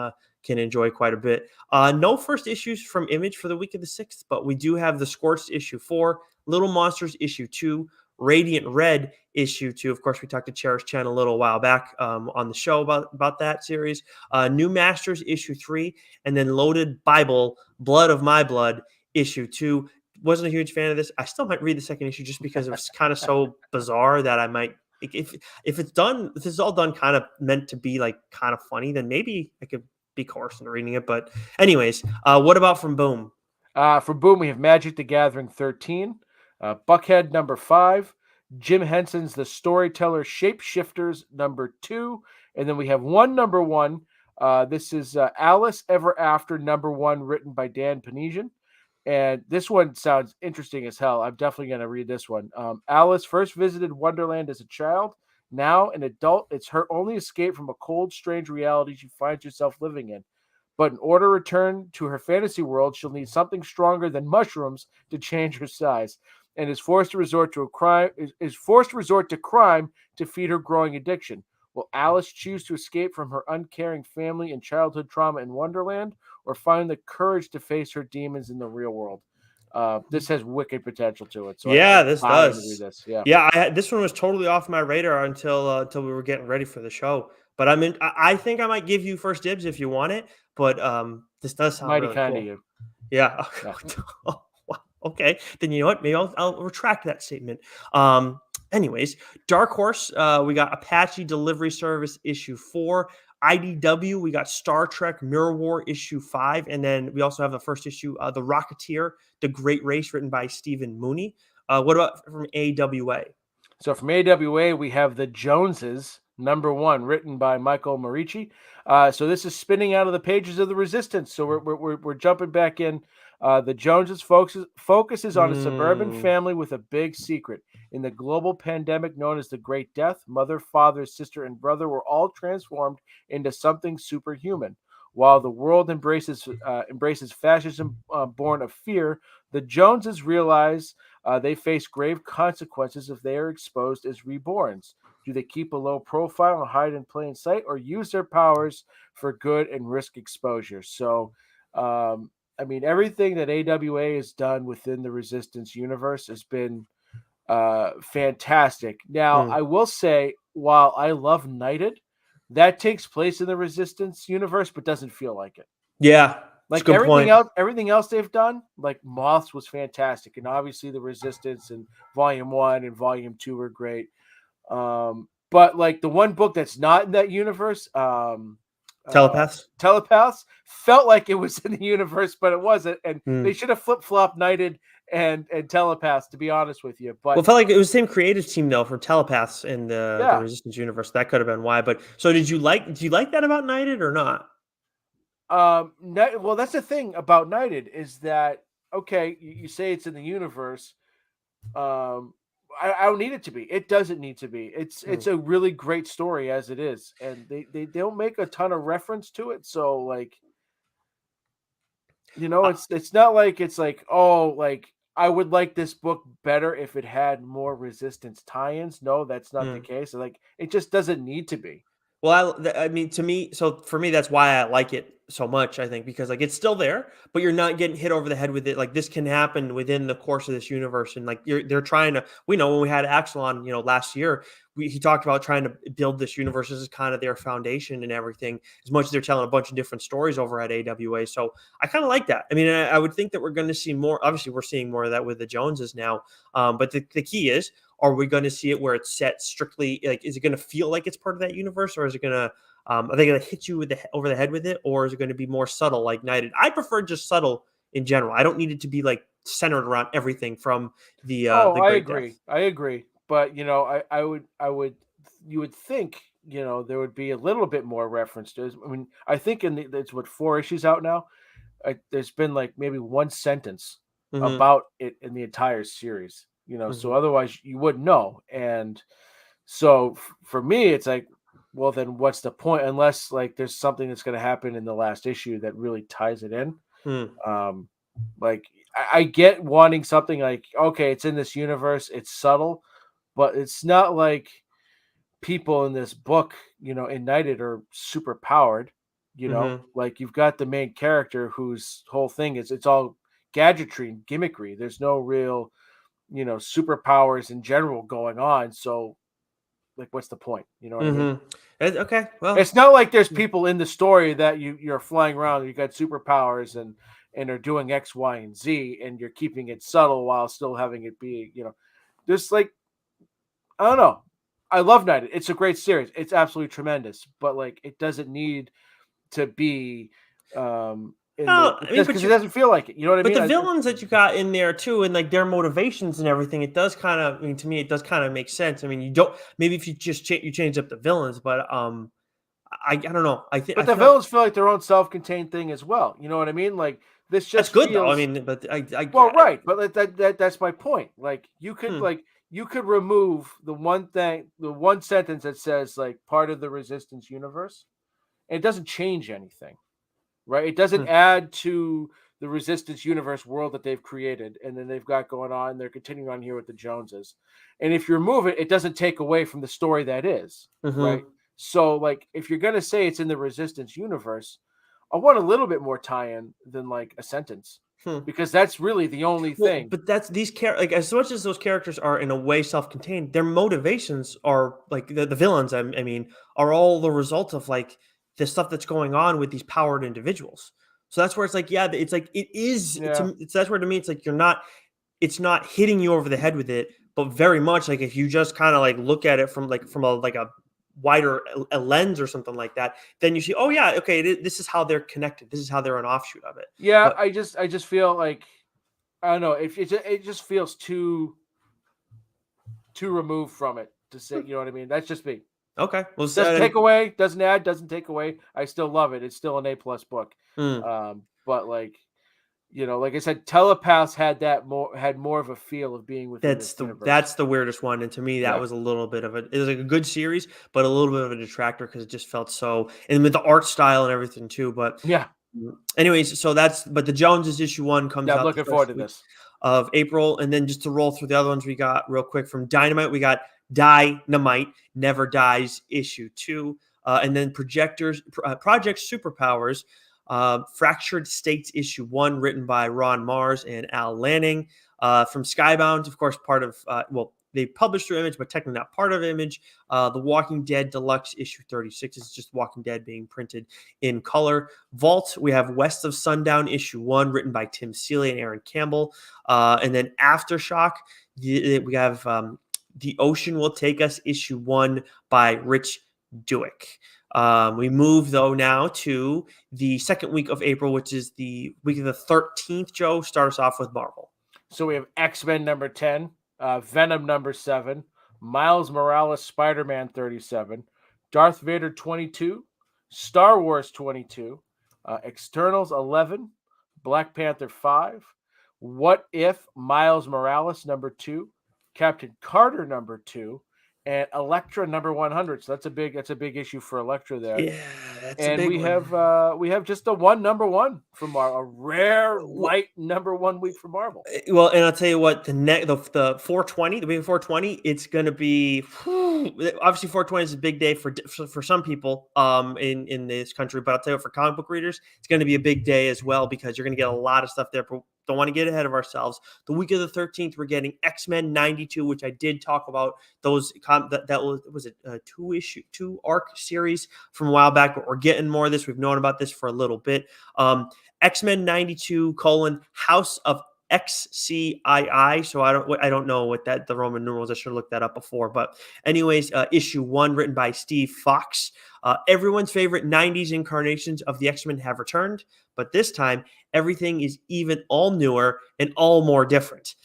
enjoy quite a bit. No first issues from Image for the week of the 6th, but we do have The Scorched issue 4, Little Monsters issue 2, Radiant Red issue 2. Of course, we talked to Cherish Chen a little while back on the show about that series. New Masters issue 3, and then Loaded Bible, Blood of My Blood issue 2. Wasn't a huge fan of this. I still might read the second issue just because it was kind of so bizarre that I might. If it's done, if it's all done kind of meant to be like kind of funny, then maybe I could be coerced into reading it. But anyways, what about from Boom? From Boom, we have Magic the Gathering 13, Buckhead #5, Jim Henson's The Storyteller Shapeshifters #2, and then we have one #1. This is Alice Ever After #1, written by Dan Panesian. And this one sounds interesting as hell. I'm definitely going to read this one. Alice first visited Wonderland as a child. Now, an adult, it's her only escape from a cold, strange reality she finds herself living in. But in order to return to her fantasy world, she'll need something stronger than mushrooms to change her size, and is forced to resort to crime to feed her growing addiction. Will Alice choose to escape from her uncaring family and childhood trauma in Wonderland, or find the courage to face her demons in the real world? This has wicked potential to it. So yeah, this does. This. Yeah, this one was totally off my radar until we were getting ready for the show. But I think I might give you first dibs if you want it. But this does sound mighty really kind cool. of you. Yeah. Okay. Then you know what? Maybe I'll retract that statement. Anyways, Dark Horse, we got Apache Delivery Service issue 4. IDW, we got Star Trek Mirror War issue 5. And then we also have the first issue, The Rocketeer, The Great Race, written by Stephen Mooney. What about from AWA? So from AWA, we have The Joneses, #1, written by Michael Marici. So this is spinning out of the pages of the Resistance. So we're jumping back in. The Joneses focuses on a suburban family with a big secret. In the global pandemic known as the Great Death, mother, father, sister, and brother were all transformed into something superhuman. While the world embraces fascism born of fear, the Joneses realize they face grave consequences if they are exposed as reborns. Do they keep a low profile and hide in plain sight, or use their powers for good and risk exposure? So, everything that AWA has done within the Resistance universe has been fantastic. Now, I will say, while I love Knighted, that takes place in the Resistance universe, but doesn't feel like it. Yeah. Like everything else they've done, like Moths was fantastic, and obviously the Resistance and Volume 1 and Volume 2 were great. But like the one book that's not in that universe, Telepaths felt like it was in the universe, but it wasn't, and they should have flip-flopped Knighted and Telepaths, to be honest with you. But it felt like it was the same creative team though for Telepaths in the Resistance universe. That could have been why. But so do you like that about Knighted or not? Well, that's the thing about Knighted is that, okay, you say it's in the universe. I don't need it to be. It doesn't need to be. It's a really great story as it is, and they don't make a ton of reference to it. So like, It's not like it's like, oh, like I would like this book better if it had more Resistance tie-ins. No, that's not the case. Like it just doesn't need to be. Well, I mean, to me, so for me, that's why I like it so much. I think because like it's still there, but you're not getting hit over the head with it. Like this can happen within the course of this universe, and like they're trying to. We know when we had Axel on, last year, he talked about trying to build this universe. This is kind of their foundation and everything. As much as they're telling a bunch of different stories over at AWA, so I kind of like that. I mean, I would think that we're going to see more. Obviously, we're seeing more of that with the Joneses now. But the key is, are we going to see it where it's set strictly? Like, is it going to feel like it's part of that universe, or is it going to? Are they going to hit you with over the head with it, or is it going to be more subtle, like Knighted? I prefer just subtle in general. I don't need it to be like centered around everything from the I Great agree. Death. I agree. But you would think there would be a little bit more reference to it. I mean, I think it's what 4 issues out now. There's been like maybe one sentence Mm-hmm, about it in the entire series. So mm-hmm, otherwise you wouldn't know. And so for me, it's like, well, then what's the point? Unless like there's something that's going to happen in the last issue that really ties it in. mm, Um, like I get wanting something like, okay, it's in this universe, it's subtle, but it's not like people in this book, in Knighted are super powered. mm-hmm, Like you've got the main character whose whole thing is it's all gadgetry and gimmickry. There's no real, superpowers in general going on. So like, what's the point? You know what I mean? mm-hmm. Okay, well, It's not like there's people in the story that you're flying around, you got superpowers and are doing X, Y, and Z, and you're keeping it subtle while still having it be, there's like, I don't know. I love Knighted. It's a great series. It's absolutely tremendous, but like it doesn't need to be in the no, I mean, because it doesn't feel like it. You know what I but mean? the villains that you got in there too, and like their motivations and everything, it does kind of. I mean, to me, it does kind of make sense. I mean, you don't maybe if you just you change up the villains, but I don't know. I But the feel villains feel like their own self-contained thing as well. You know what I mean? Like this that's just good though. I feels mean, but well, right, but that's my point. Like hmm, you could remove the one sentence that says like part of the Resistance universe, and it doesn't change anything, right? It doesn't hmm, add to the Resistance universe world that they've created, and then they've got going on. They're continuing on here with the Joneses, and if you remove it, it doesn't take away from the story that is, right? mm-hmm. So, like, if you're gonna say it's in the Resistance universe, I want a little bit more tie-in than like a sentence, Hmm. because that's really the only Well, thing. but that's these like as much as those characters are in a way self-contained, their motivations are like the villains. I mean, are all the result of like the stuff that's going on with these powered individuals. So that's where it's like, yeah, it's like it is. Yeah, It's that's where to me it's like you're not. It's not hitting you over the head with it, but very much like if you just kind of like look at it from a wider a lens or something like that, then you see, oh yeah, okay, this is how they're connected. This is how they're an offshoot of it. yeah. But I just feel like I don't know. If it just feels too removed from it to say, you know what I mean? That's just me. okay, well, Doesn't take away, doesn't add, doesn't take away. I still love it. It's still an A+ book. hmm. But like, like I said, Telepaths had more of a feel of being within this universe. That's the weirdest one, and to me, that Yeah. was a little bit of it was like a good series, but a little bit of a detractor because it just felt so and with the art style and everything too. But Yeah. anyways, so that's but the Joneses issue 1 comes Yeah, I'm out the looking forward first to week this. of April, and then just to roll through the other ones we got real quick from Dynamite, we got Dynamite Never Dies issue 2, and then Project Superpowers. Fractured States issue 1, written by Ron Mars and Al Lanning. From Skybound, of course, part of, they published through Image, but technically not part of Image. The Walking Dead Deluxe issue 36 is just Walking Dead being printed in color. Vault, we have West of Sundown issue 1, written by Tim Seeley and Aaron Campbell. And then Aftershock, we have The Ocean Will Take Us issue 1 by Rich Douek. We move though now to the second week of April, which is the week of the 13th. Joe, start us off with Marvel. So we have X-Men number 10, Venom number 7, Miles Morales Spider-Man 37, Darth Vader 22, Star Wars 22, Externals 11, Black Panther 5, What If Miles Morales number 2, Captain Carter number 2, and Elektra number 100. So that's a big issue for Elektra there. Yeah, that's a And big we have just a number one from Marvel, a rare light number 1 week for Marvel. Well, and I'll tell you what, the 420, the week of 420, it's going to be obviously 420 is a big day for some people in this country, but I'll tell you what, for comic book readers, it's going to be a big day as well because you're going to get a lot of stuff there. But don't want to get ahead of ourselves. The week of the 13th, we're getting X-Men 92, which I did talk about. Those that was a 2 arc series from a while back, but we're getting more of this. We've known about this for a little bit. X-Men 92 : House of XCII. So I don't know what the Roman numerals. I should have looked that up before. But anyways, issue 1 written by Steve Fox. Everyone's favorite 90s incarnations of the X-Men have returned, but this time everything is even all newer and all more different.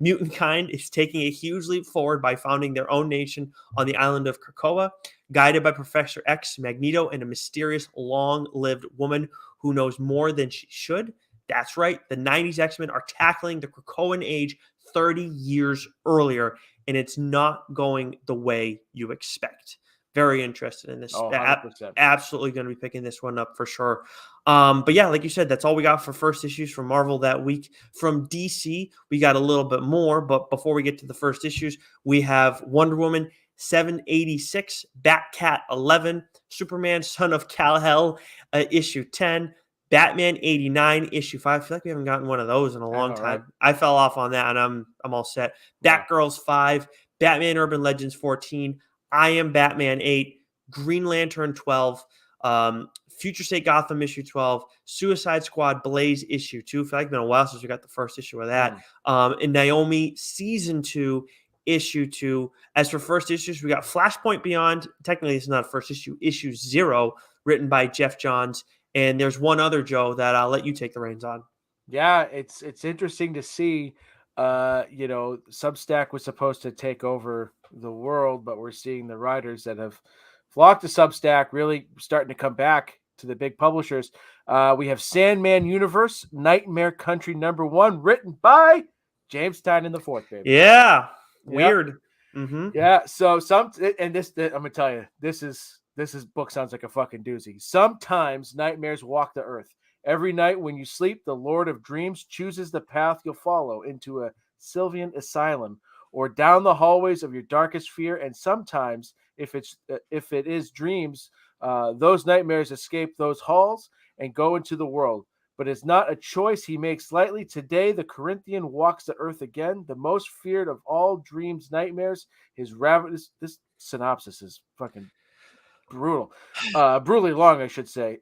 Mutant kind is taking a huge leap forward by founding their own nation on the island of Krakoa, guided by Professor X, Magneto, and a mysterious long-lived woman who knows more than she should. That's right. The 90s X-Men are tackling the Krakoan age 30 years earlier, and it's not going the way you expect. Very interested in this. Oh, 100%. Absolutely going to be picking this one up for sure. But yeah, like you said, that's all we got for first issues from Marvel that week. From DC, we got a little bit more, but before we get to the first issues, we have Wonder Woman 786, Batcat 11, Superman Son of Kal-El issue 10, Batman 89 issue 5. I feel like we haven't gotten one of those in a long time. Right? I fell off on that, and I'm all set. Batgirls 5, Batman Urban Legends 14, I Am Batman 8, Green Lantern 12, Future State Gotham issue 12, Suicide Squad Blaze issue 2. I feel like it's been a while since we got the first issue of that. And Naomi season 2, issue 2. As for first issues, we got Flashpoint Beyond. Technically, it's not a first issue. Issue 0, written by Jeff Johns. And there's one other, Joe, that I'll let you take the reins on. Yeah, it's interesting to see. Substack was supposed to take over the world, but we're seeing the writers that have flocked to Substack really starting to come back to the big publishers. We have Sandman Universe, Nightmare Country #1, written by James Tynion IV, baby. Yeah, weird. Mm-hmm. Yeah, so I'm gonna tell you, this book sounds like a fucking doozy. Sometimes nightmares walk the earth. Every night when you sleep, the Lord of Dreams chooses the path you'll follow into a Sylvian asylum or down the hallways of your darkest fear. And sometimes, if it is dreams, those nightmares escape those halls and go into the world. But it's not a choice he makes lightly. Today, the Corinthian walks the earth again, the most feared of all dreams, nightmares. His ravenous. This synopsis is fucking brutal, brutally long, I should say.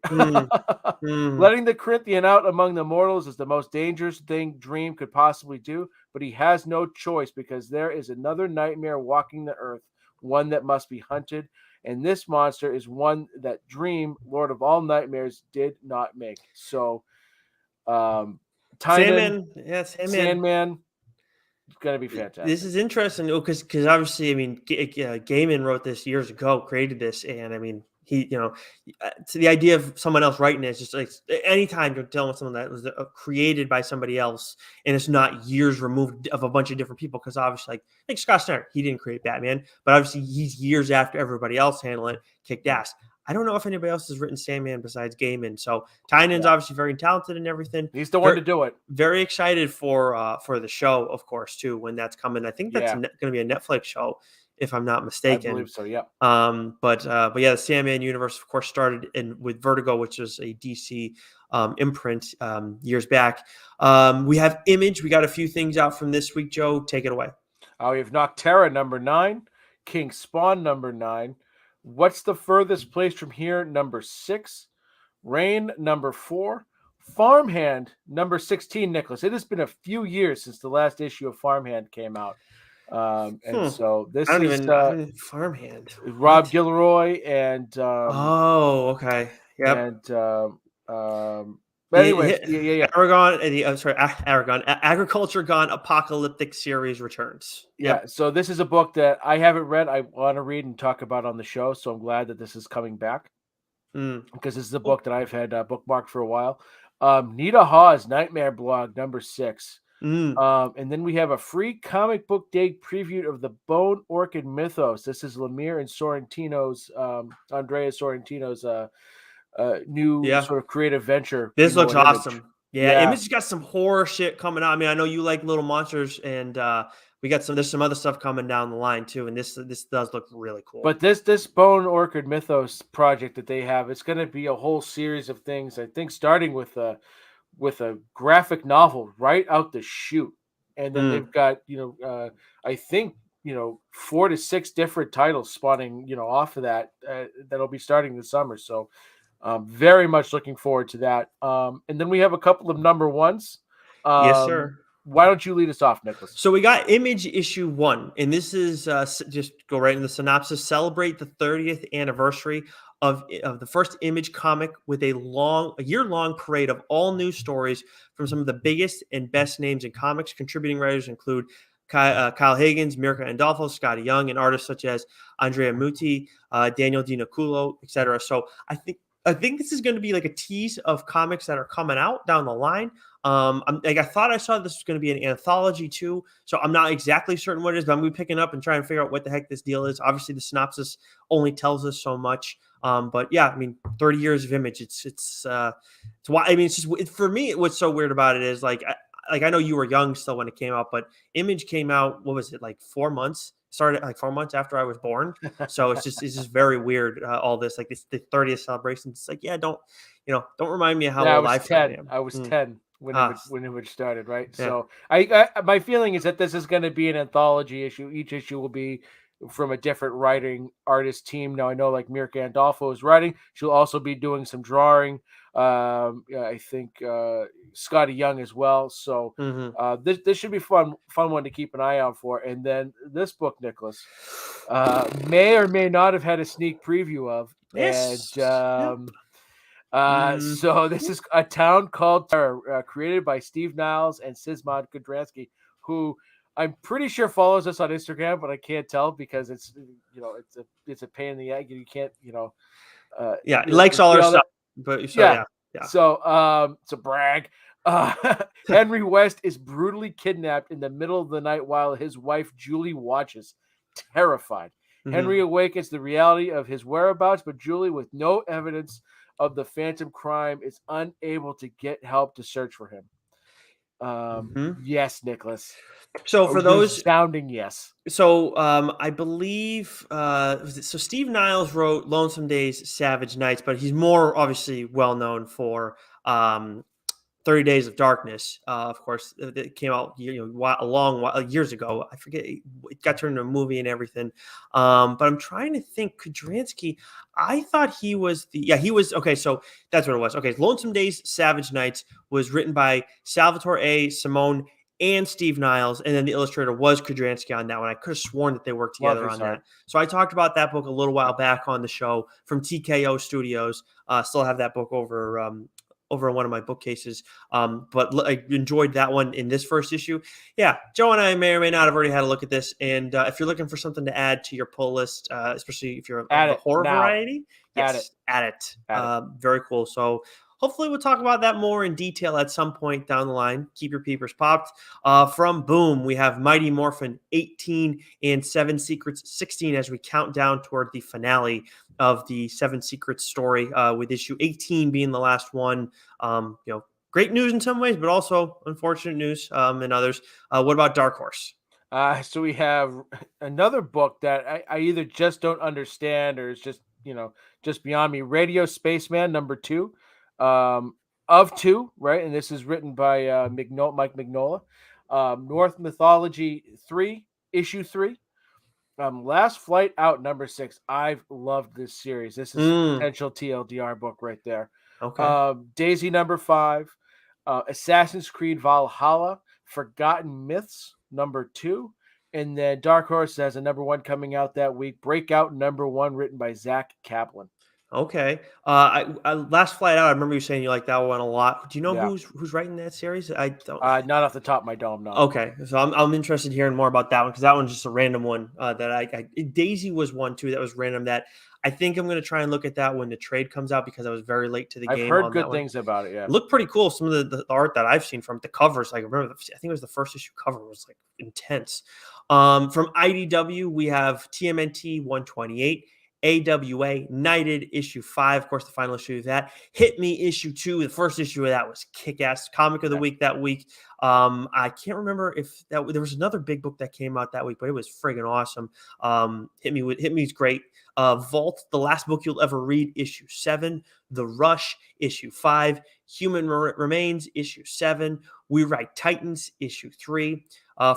Letting the Corinthian out among the mortals is the most dangerous thing Dream could possibly do, but he has no choice because there is another nightmare walking the earth, one that must be hunted, and this monster is one that Dream, Lord of all nightmares, did not make. So, Sandman, it's going to be fantastic. This is interesting because obviously, I mean, Gaiman wrote this years ago, created this, and I mean, he, to the idea of someone else writing it, it's just like anytime you're dealing with someone that was created by somebody else, and it's not years removed of a bunch of different people, because obviously, like Scott Snyder, he didn't create Batman, but obviously he's years after everybody else handling it, kicked ass. I don't know if anybody else has written Sandman besides Gaiman. So Tynion's obviously very talented and everything. He's the one to do it. Very excited for the show, of course, too, when that's coming. I think that's going to be a Netflix show, if I'm not mistaken. I believe so, yeah. But yeah, the Sandman universe, of course, started with Vertigo, which is a DC imprint years back. We have Image. We got a few things out from this week, Joe. Take it away. We have Nocterra #9, King Spawn #9. What's the Furthest Place from Here #6, Rain #4, Farmhand #16. Nicholas, it has been a few years since the last issue of Farmhand came out, and so this is Farmhand. Rob Gilroy and okay, yep. And but anyway, Aragon Agriculture Gone Apocalyptic series returns. Yeah, so this is a book that I haven't read. I want to read and talk about on the show, so I'm glad that this is coming back because this is a book that I've had bookmarked for a while. Nita Hawes Nightmare Blog #6. And then we have a free comic book day preview of the Bone Orchid Mythos. This is Lemire and Sorrentino's, Andrea Sorrentino's new sort of creative venture. This looks awesome. Yeah, Yeah. Image's got some horror shit coming out. I mean, I know you like little monsters, and there's some other stuff coming down the line too, and this does look really cool. But this Bone Orchid Mythos project that they have, it's going to be a whole series of things. I think starting with a graphic novel right out the chute, and then they've got I think 4 to 6 different titles spawning off of that that'll be starting this summer. So very much looking forward to that. And then we have a couple of number ones. Yes, sir. Why don't you lead us off, Nicholas? So we got Image issue 1, and this is just go right in the synopsis. Celebrate the 30th anniversary of the first Image comic with a year-long parade of all new stories from some of the biggest and best names in comics. Contributing writers include Kyle Higgins, Mirka Andolfo, Scotty Young, and artists such as Andrea Muti, Daniel Dinaculo, etc. So I think this is going to be like a tease of comics that are coming out down the line. I thought I saw this was going to be an anthology too, so I'm not exactly certain what it is, but I'm going to be picking up and trying to figure out what the heck this deal is. Obviously, the synopsis only tells us so much, but yeah, I mean, 30 years of Image. It's why. I mean, it's just for me. What's so weird about it is like I know you were young still when it came out, but Image came out. What was it, like 4 months? Started like 4 months after I was born, so it's just very weird. All this like the 30th celebration. It's like, yeah, don't remind me of how old I am. I was 10 when Image started, right? Yeah. So I my feeling is that this is going to be an anthology issue. Each issue will be from a different writing artist team. Now I know like Mirka Andolfo is writing. She'll also be doing some drawing. I think Scotty Young as well. So this should be fun one to keep an eye out for. And then this book, Nicholas, may or may not have had a sneak preview of. Yes. And so this is A Town Called Terror, created by Steve Niles and Szymon Kudranski, who I'm pretty sure follows us on Instagram, but I can't tell because it's a pain in the egg. You can't likes all our stuff. But so so brag. Henry West is brutally kidnapped in the middle of the night while his wife Julie watches, terrified. Henry awakens the reality of his whereabouts, but Julie, with no evidence of the phantom crime, is unable to get help to search for him. Yes, Nicholas. So for those sounding yes. So I believe so Steve Niles wrote Lonesome Days, Savage Nights, but he's more obviously well known for 30 Days of Darkness. Of course, it came out a long while, years ago. I forget, it got turned into a movie and everything. But I'm trying to think. Kudranski, I thought he was he was okay. So that's what it was. Okay, Lonesome Days, Savage Nights was written by Salvatore A. Simone and Steve Niles, and then the illustrator was Kudranski on that one. I could have sworn that they worked together on that. So I talked about that book a little while back on the show from TKO Studios. Still have that book over in one of my bookcases. But I enjoyed that one in this first issue. Yeah, Joe and I may or may not have already had a look at this. And if you're looking for something to add to your pull list, especially if you're of the horror variety, add it. Very cool. So hopefully we'll talk about that more in detail at some point down the line. Keep your peepers popped. From Boom, we have Mighty Morphin 18 and 7 Secrets 16 as we count down toward the finale of the 7 Secrets story, with issue 18 being the last one. Great news in some ways, but also unfortunate news in others. What about Dark Horse? So we have another book that I either just don't understand or it's just beyond me. Radio Spaceman #2. Of 2, right? And this is written by Mike Mignola. North Mythology 3, issue 3. Last Flight Out #6. I've loved this series. This is a potential TLDR book right there. Okay. Daisy #5. Assassin's Creed Valhalla, Forgotten Myths #2. And then Dark Horse has a #1 coming out that week. Breakout #1, written by Zach Kaplan. Okay. I Last Flight Out, I remember you saying you like that one a lot. Do you know who's writing that series? I don't. Not off the top of my dome, no. Okay, so I'm interested in hearing more about that one because that one's just a random one that Daisy was one too that was random that I think I'm going to try and look at that when the trade comes out because I was very late to the game. I've heard good things about it. Yeah, it looked pretty cool. Some of the art that I've seen from it, the covers, like I remember, I think it was the first issue cover was like intense. From IDW, we have TMNT 128. AWA Knighted issue 5, of course, the final issue of that. Hit Me issue 2, the first issue of that was kick-ass. Comic of the week that week. I can't remember if there was another big book that came out that week, but it was friggin' awesome. Hit Me's great. Vault, the last book you'll ever read, issue 7. The Rush, issue 5. Human Remains, issue 7. We Write Titans, issue 3.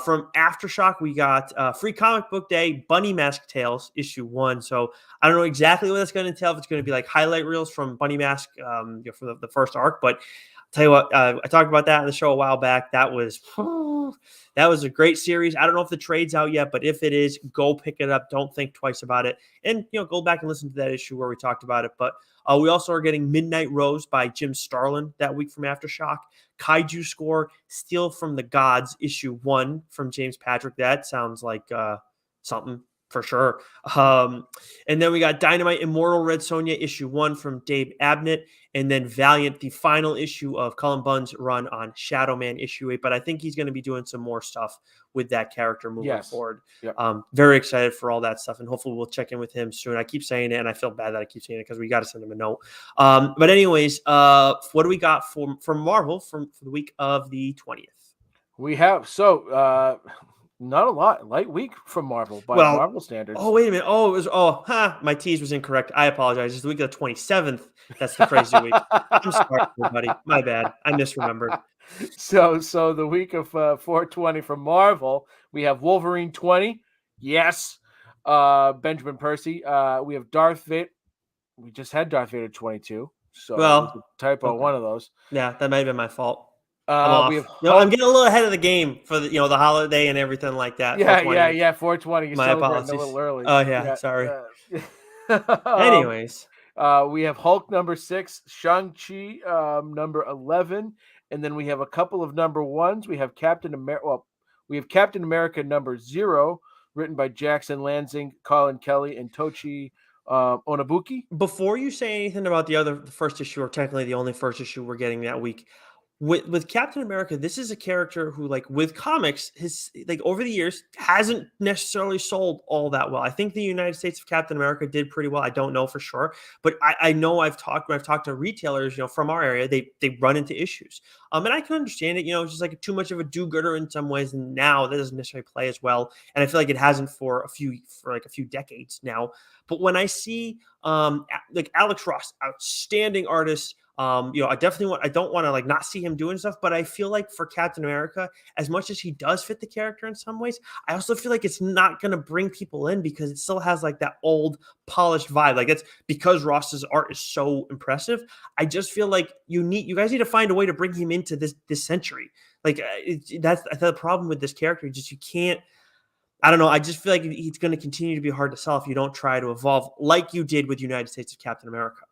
From Aftershock, we got Free Comic Book Day, Bunny Mask Tales, issue 1. So I don't know exactly what that's going to entail. If it's going to be like highlight reels from Bunny Mask for the first arc, but I'll tell you what, I talked about that on the show a while back. That was a great series. I don't know if the trade's out yet, but if it is, go pick it up. Don't think twice about it, and go back and listen to that issue where we talked about it. But we also are getting Midnight Rose by Jim Starlin that week from Aftershock. Kaiju Score, Steal from the Gods, issue 1 from James Patrick. That sounds like something for sure. And then we got Dynamite Immortal Red Sonja, issue 1 from Dave Abnett. And then Valiant, the final issue of Cullen Bunn's run on Shadow Man, issue 8. But I think he's going to be doing some more stuff with that character moving forward. Yep. Very excited for all that stuff. And hopefully we'll check in with him soon. I keep saying it, and I feel bad that I keep saying it because we got to send him a note. But anyways, what do we got from Marvel for the week of the 20th? We have, not a lot. Light week from Marvel by Marvel standards. Oh, wait a minute. My tease was incorrect. I apologize. It's the week of the 27th. That's the crazy week. I'm sorry, everybody. My bad. I misremembered. So the week of 420 from Marvel, we have Wolverine 20. Yes. Benjamin Percy. We have Darth Vader. We just had Darth Vader 22. So typo one of those. Yeah, that might have been my fault. We have I'm getting a little ahead of the game for the the holiday and everything like that. 420. You're my apologies. A little early. Oh yeah. Sorry. Anyways, we have Hulk number 6, Shang-Chi number 11, and then we have a couple of number 1s. We have Captain America number 0, written by Jackson Lansing, Colin Kelly, and Tochi Onobuki. Before you say anything about the first issue, or technically the only first issue we're getting that week, with Captain America, this is a character who, like with comics, his over the years hasn't necessarily sold all that well. I think the United States of Captain America did pretty well. I don't know for sure, but I know I've talked to retailers, from our area, they run into issues. And I can understand it. It's just like too much of a do-gooder in some ways, and now that doesn't necessarily play as well. And I feel like it hasn't for a few decades now. But when I see Alex Ross, outstanding artist. I don't want to not see him doing stuff, but I feel like for Captain America, as much as he does fit the character in some ways, I also feel like it's not going to bring people in because it still has that old polished vibe. That's because Ross's art is so impressive. I just feel like you guys need to find a way to bring him into this century. That's the problem with this character. You can't. I don't know. I just feel like it's going to continue to be hard to sell if you don't try to evolve like you did with United States of Captain America.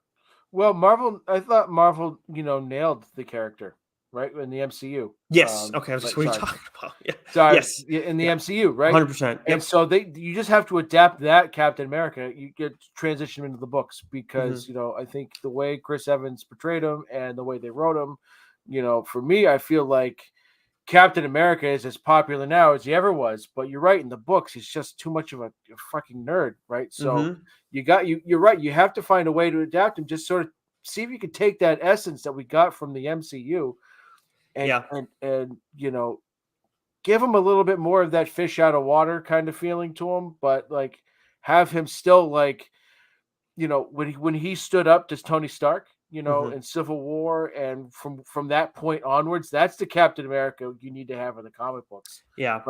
Well, I thought Marvel, nailed the character, right? In the MCU. Yes. Okay. What are you talking about? Yeah. Sorry. Yes. In the MCU, right? 100%. And so you just have to adapt that Captain America. You get transition into the books because, I think the way Chris Evans portrayed him and the way they wrote him, for me, I feel like Captain America is as popular now as he ever was, but you're right, in the books he's just too much of a fucking nerd, right? So you're right, you have to find a way to adapt and just sort of see if you can take that essence that we got from the MCU and give him a little bit more of that fish out of water kind of feeling to him, but have him still when he stood up to Tony Stark, in Civil War, and from that point onwards, that's the Captain America you need to have in the comic books. Yeah.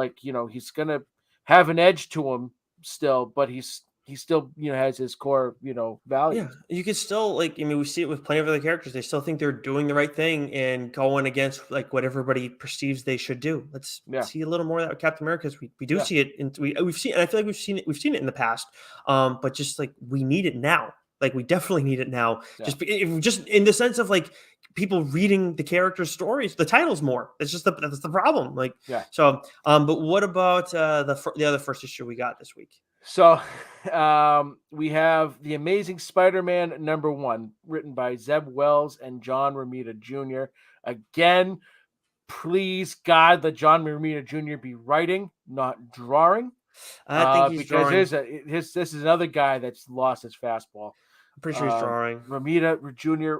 He's gonna have an edge to him still, but he still has his core values. Yeah, you could still we see it with plenty of other characters. They still think they're doing the right thing and going against what everybody perceives they should do. Let's see a little more of that with Captain America, because we do see it, and we've seen. And I feel like we've seen it in the past, but just we need it now. We definitely need it now. Yeah. Just in the sense of people reading the characters' stories, the titles more. That's the problem. So, but what about the other first issue we got this week? So we have The Amazing Spider-Man #1, written by Zeb Wells and John Romita Jr. Again, please God, let John Romita Jr. be writing, not drawing. I think he's Because drawing. this is another guy that's lost his fastball. I'm pretty sure he's drawing. Ramita Jr.,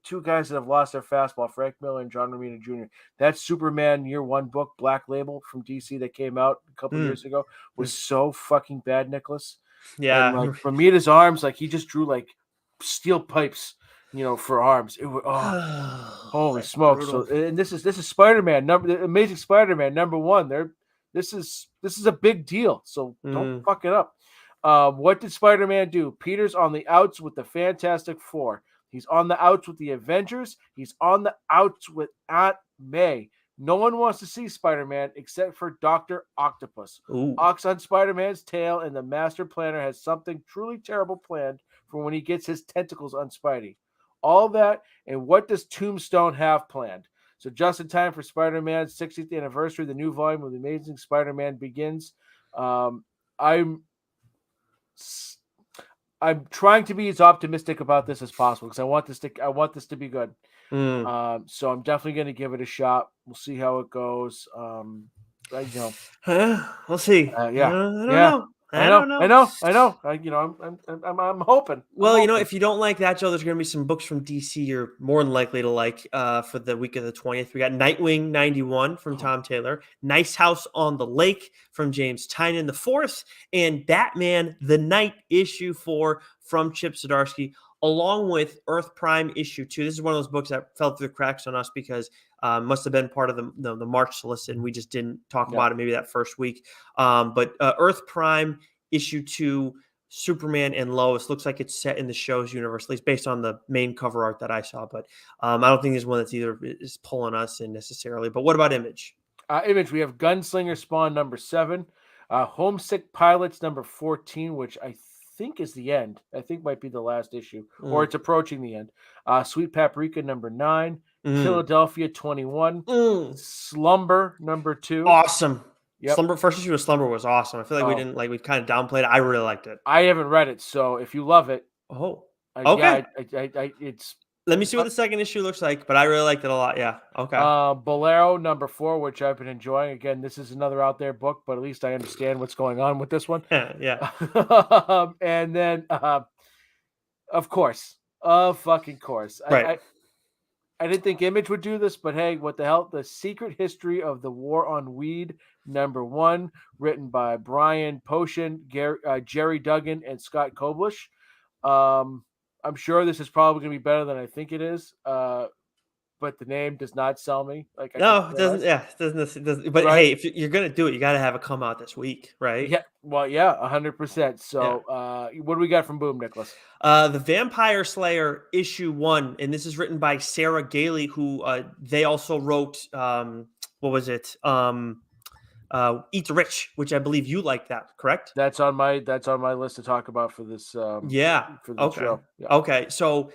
two guys that have lost their fastball, Frank Miller and John Romita Jr. That Superman Year One book, Black Label from DC that came out a couple years ago, was so fucking bad, Nicholas. Yeah. And like Ramita's arms, like he just drew like steel pipes, for arms. It was holy smokes. So, and this is Spider-Man the Amazing Spider-Man #1. This is a big deal. So don't fuck it up. What did Spider-Man do? Peter's on the outs with the Fantastic Four. He's on the outs with the Avengers. He's on the outs with Aunt May. No one wants to see Spider-Man except for Dr. Octopus. Ox on Spider-Man's tail, and the Master Planner has something truly terrible planned for when he gets his tentacles on Spidey. All that, and what does Tombstone have planned? So just in time for Spider-Man's 60th anniversary, the new volume of The Amazing Spider-Man begins. I'm trying to be as optimistic about this as possible because I want this to be good. So I'm definitely going to give it a shot. We'll see how it goes. We'll see. I don't know. I'm hoping. If you don't like that, Joe, there's going to be some books from DC you're more than likely to like for the week of the 20th. We got Nightwing 91 from Tom Taylor, Nice House on the Lake from James Tynion IV, and Batman the Night #4 from Chip Zdarsky, along with Earth Prime #2. This is one of those books that fell through the cracks on us because must have been part of the March solicit, and we just didn't talk about it maybe that first week. But Earth Prime #2, Superman and Lois, looks like it's set in the show's universe, at least based on the main cover art that I saw. But I don't think there's one that's either is pulling us in necessarily. But what about Image? Image, we have Gunslinger Spawn #7, Homesick Pilots #14, which I think is the end. I think might be the last issue, or it's approaching the end. Sweet Paprika #9, Philadelphia 21, Slumber #2. Awesome. Yep. Slumber, first issue of Slumber was awesome. I feel like we kind of downplayed it. I really liked it. I haven't read it, so if you love it, okay. It's. Let me see what the second issue looks like, but I really liked it a lot. Yeah. Okay. Bolero #4, which I've been enjoying. Again, this is another out there book, but at least I understand what's going on with this one. Yeah. And then, of course, fucking course. Right. I didn't think Image would do this, but hey, what the hell? The Secret History of the War on Weed #1, written by Brian Posehn, Jerry Duggan, and Scott Koblish. I'm sure this is probably going to be better than I think it is, but the name does not sell me. It doesn't. Yeah, it doesn't. But hey, if you're going to do it, you got to have it come out this week, right? Yeah. Well, yeah, 100%. So, what do we got from Boom, Nicholas? The Vampire Slayer #1, and this is written by Sarah Gailey, who they also wrote. What was it? Eat the Rich, which I believe you like that, correct? That's on my list to talk about for this. For the show. Yeah. Okay. So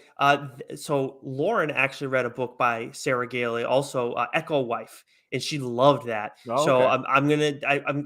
Lauren actually read a book by Sarah Gailey, also Echo Wife, and she loved that. So I'm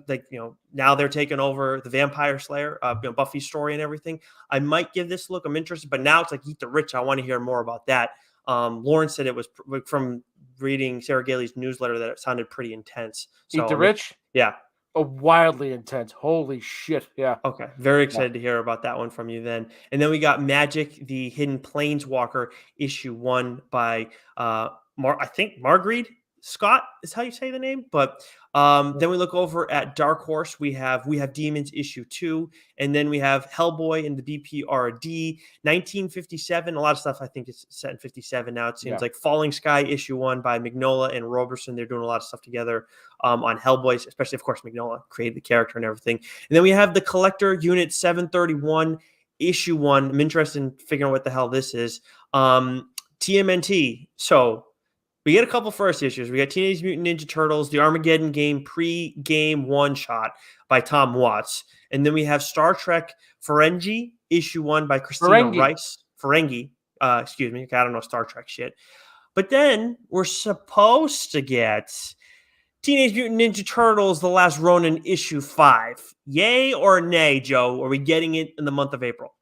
like, now they're taking over the Vampire Slayer, Buffy story and everything. I might give this a look. I'm interested, but now it's like Eat the Rich. I want to hear more about that. Lauren said it was from reading Sarah Gailey's newsletter that it sounded pretty intense. So, Eat the Rich? Yeah. Wildly intense. Holy shit. Yeah. Okay. Very excited to hear about that one from you then. And then we got Magic, the Hidden Planeswalker #1 by I think Marguerite Scott is how you say the name. But then we look over at Dark Horse. We have Demons #2, and then we have Hellboy and the BPRD 1957. A lot of stuff I think is set in 57 now. It seems like Falling Sky #1 by Mignola and Roberson. They're doing a lot of stuff together on Hellboy, especially of course Mignola created the character and everything. And then we have the Collector Unit 731 #1. I'm interested in figuring out what the hell this is. TMNT. So we get a couple first issues. We got Teenage Mutant Ninja Turtles, the Armageddon Game pre-game one-shot by Tom Watts. And then we have Star Trek Ferengi #1 by Christina Rice. Ferengi. Excuse me. I don't know Star Trek shit. But then we're supposed to get Teenage Mutant Ninja Turtles: The Last Ronin issue 5. Yay or nay, Joe? Are we getting it in the month of April?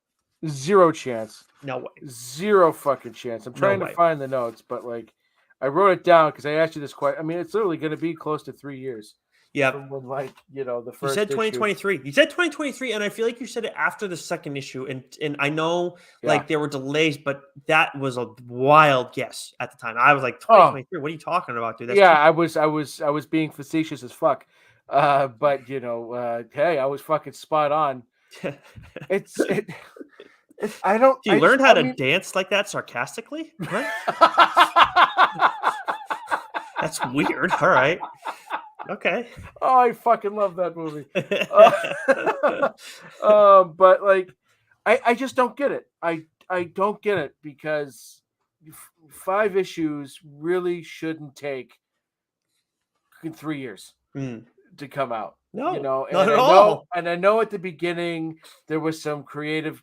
Zero chance. No way. Zero fucking chance. I'm trying to find the notes, but like I wrote it down because I asked you this question. I mean, it's literally going to be close to 3 years. Yeah. From when, like, the first. You said 2023. You said 2023, and I feel like you said it after the second issue. And I know like there were delays, but that was a wild guess at the time. I was like 2023. What are you talking about, dude? That's I was being facetious as fuck. But hey, I was fucking spot on. I don't. You learned how to dance like that sarcastically? What? That's weird. All right. Okay. Oh, I fucking love that movie. But like, I just don't get it. I don't get it because 5 issues really shouldn't take 3 years to come out. No, not at all. And I know at the beginning there was some creative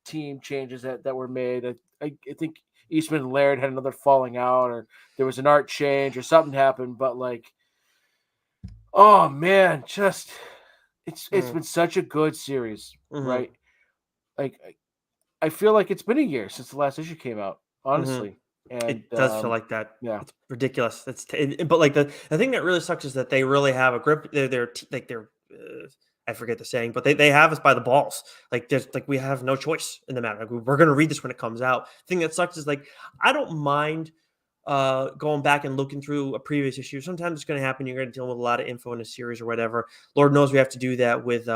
team changes that were made. I think Eastman and Laird had another falling out, or there was an art change, or something happened. But like, oh man, just it's been such a good series, right? Like, I feel like it's been a year since the last issue came out, honestly. And it does feel like that. Yeah, it's ridiculous. But like the thing that really sucks is that they really have a grip. They're I forget the saying, but they have us by the balls. Like there's like we have no choice in the matter. Like, we're gonna read this when it comes out. The thing that sucks is like I don't mind going back and looking through a previous issue. Sometimes it's gonna happen. You're gonna deal with a lot of info in a series or whatever. Lord knows we have to do that with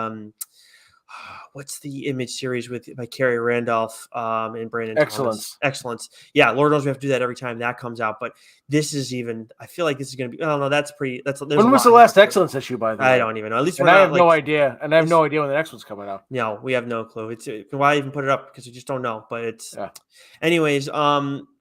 what's the Image series by Carrie Randolph and Brandon Excellence. Excellence. Yeah, Lord knows we have to do that every time that comes out. But this is I feel like this is going to be. Oh no, that's pretty. When was the last Excellence issue, by the way? I don't even know. At least I have no idea, and I have no idea when the next one's coming out. No, we have no clue. It's why even put it up because we just don't know. But it's, anyways.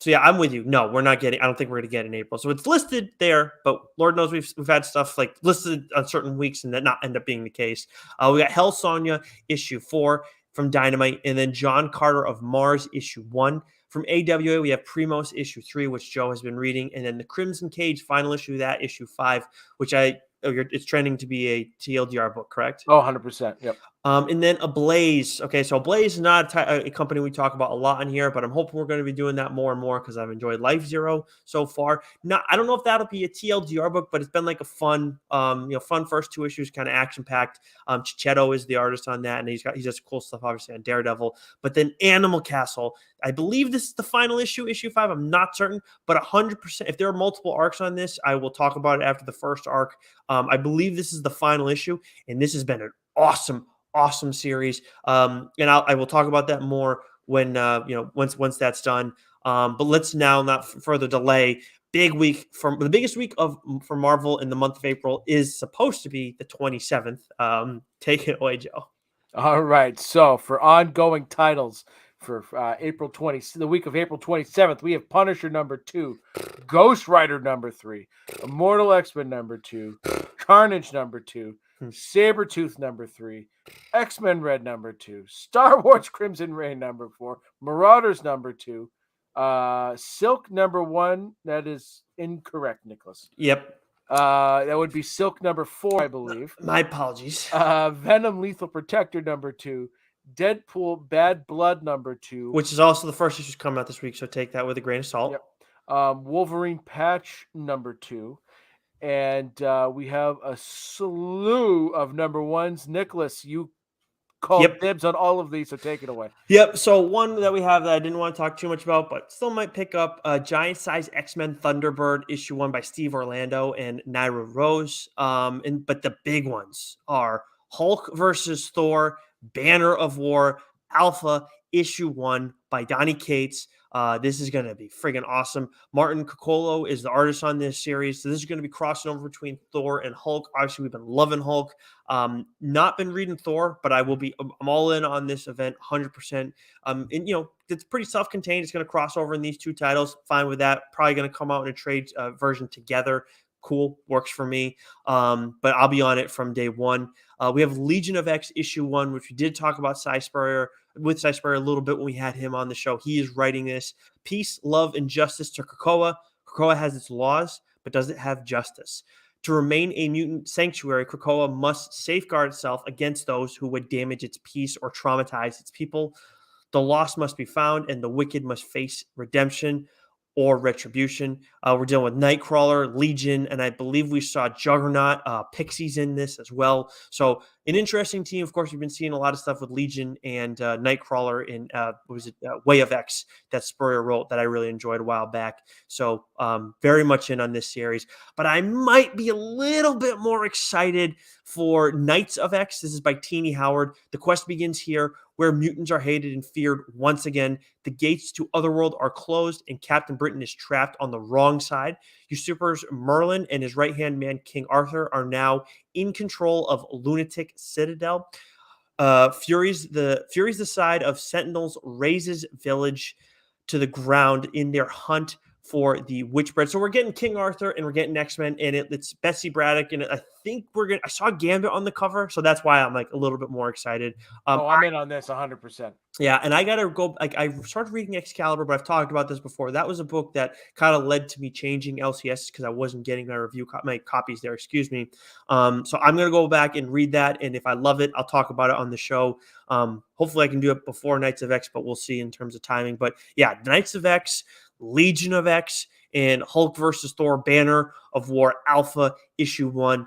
So yeah, I'm with you. No, we're not getting. I don't think we're going to get in April. So it's listed there, but Lord knows we've had stuff like listed on certain weeks and that not end up being the case. We got Hell Sonja issue 4 from Dynamite, and then John Carter of Mars issue 1 from AWA. We have Primos issue 3, which Joe has been reading, and then the Crimson Cage final issue, that issue 5, which it's trending to be a TLDR book, correct? Oh, 100%. Yep. And then Ablaze. Okay, so Ablaze is not a company we talk about a lot in here, but I'm hoping we're going to be doing that more and more because I've enjoyed Life Zero so far. Now, I don't know if that'll be a TLDR book, but it's been like a fun, fun first 2 issues, kind of action packed. Chichetto is the artist on that, and he does cool stuff, obviously, on Daredevil. But then Animal Castle. I believe this is the final issue 5. I'm not certain, but 100%. If there are multiple arcs on this, I will talk about it after the first arc. I believe this is the final issue, and this has been an awesome series. And I will talk about that more when once that's done. But let's now not further delay. Big week the biggest week for Marvel in the month of April is supposed to be the 27th. Take it away, Joe. All right. So for ongoing titles for the week of April 27th, we have Punisher #2, Ghost Rider #3, Immortal X-Men #2, Carnage #2, Sabretooth #3, X-Men Red #2, Star Wars Crimson Reign #4, Marauders #2, Silk #1. That is incorrect, Nicholas. Yep. That would be Silk #4, I believe. My apologies. Venom Lethal Protector #2, Deadpool Bad Blood #2, which is also the first issue coming out this week, so take that with a grain of salt. Yep. Wolverine Patch #2. And we have a slew of #1s. Nicholas, you called dibs on all of these, so take it away. Yep. So one that we have that I didn't want to talk too much about, but still might pick up, Giant Size X-Men Thunderbird issue 1 by Steve Orlando and Naira Rose. But the big ones are Hulk versus Thor, Banner of War, Alpha issue 1 by Donny Cates. This is going to be friggin' awesome. Martin Coccolo is the artist on this series. So this is going to be crossing over between Thor and Hulk. Obviously, we've been loving Hulk. Not been reading Thor, but I'm all in on this event 100%. And it's pretty self-contained. It's going to cross over in these 2 titles. Fine with that. Probably going to come out in a trade version together. Cool, works for me. But I'll be on it from day one. We have Legion of X issue 1, which we did talk about with Cy Spurrier a little bit when we had him on the show. He is writing this. Peace, love, and justice to Krakoa. Krakoa has its laws, but does it have justice? To remain a mutant sanctuary, Krakoa must safeguard itself against those who would damage its peace or traumatize its people. The lost must be found, and the wicked must face redemption or retribution. We're dealing with Nightcrawler, Legion, and I believe we saw Juggernaut, Pixies in this as well. So an interesting team. Of course, we've been seeing a lot of stuff with Legion and Nightcrawler in Way of X that Spurrier wrote that I really enjoyed a while back. So very much in on this series. But I might be a little bit more excited for Knights of X. This is by Teenie Howard. The quest begins here, where mutants are hated and feared once again. The gates to Otherworld are closed, and Captain Britain is trapped on the wrong side. Usurpers Merlin and his right-hand man, King Arthur, are now in control of Lunatic Citadel. Fury's the side of Sentinels razes village to the ground in their hunt for the Witchbread. So we're getting King Arthur and we're getting X-Men, and it's Betsy Braddock, and I think I saw Gambit on the cover, so that's why I'm like a little bit more excited. I'm in on this 100%. Yeah, and I gotta go. Like, I started reading Excalibur, but I've talked about this before. That was a book that kind of led to me changing LCS because I wasn't getting my copies there. Excuse me. So I'm gonna go back and read that, and if I love it, I'll talk about it on the show. Hopefully, I can do it before Knights of X, but we'll see in terms of timing. But yeah, Knights of X, Legion of X, and Hulk versus Thor: Banner of War Alpha issue 1.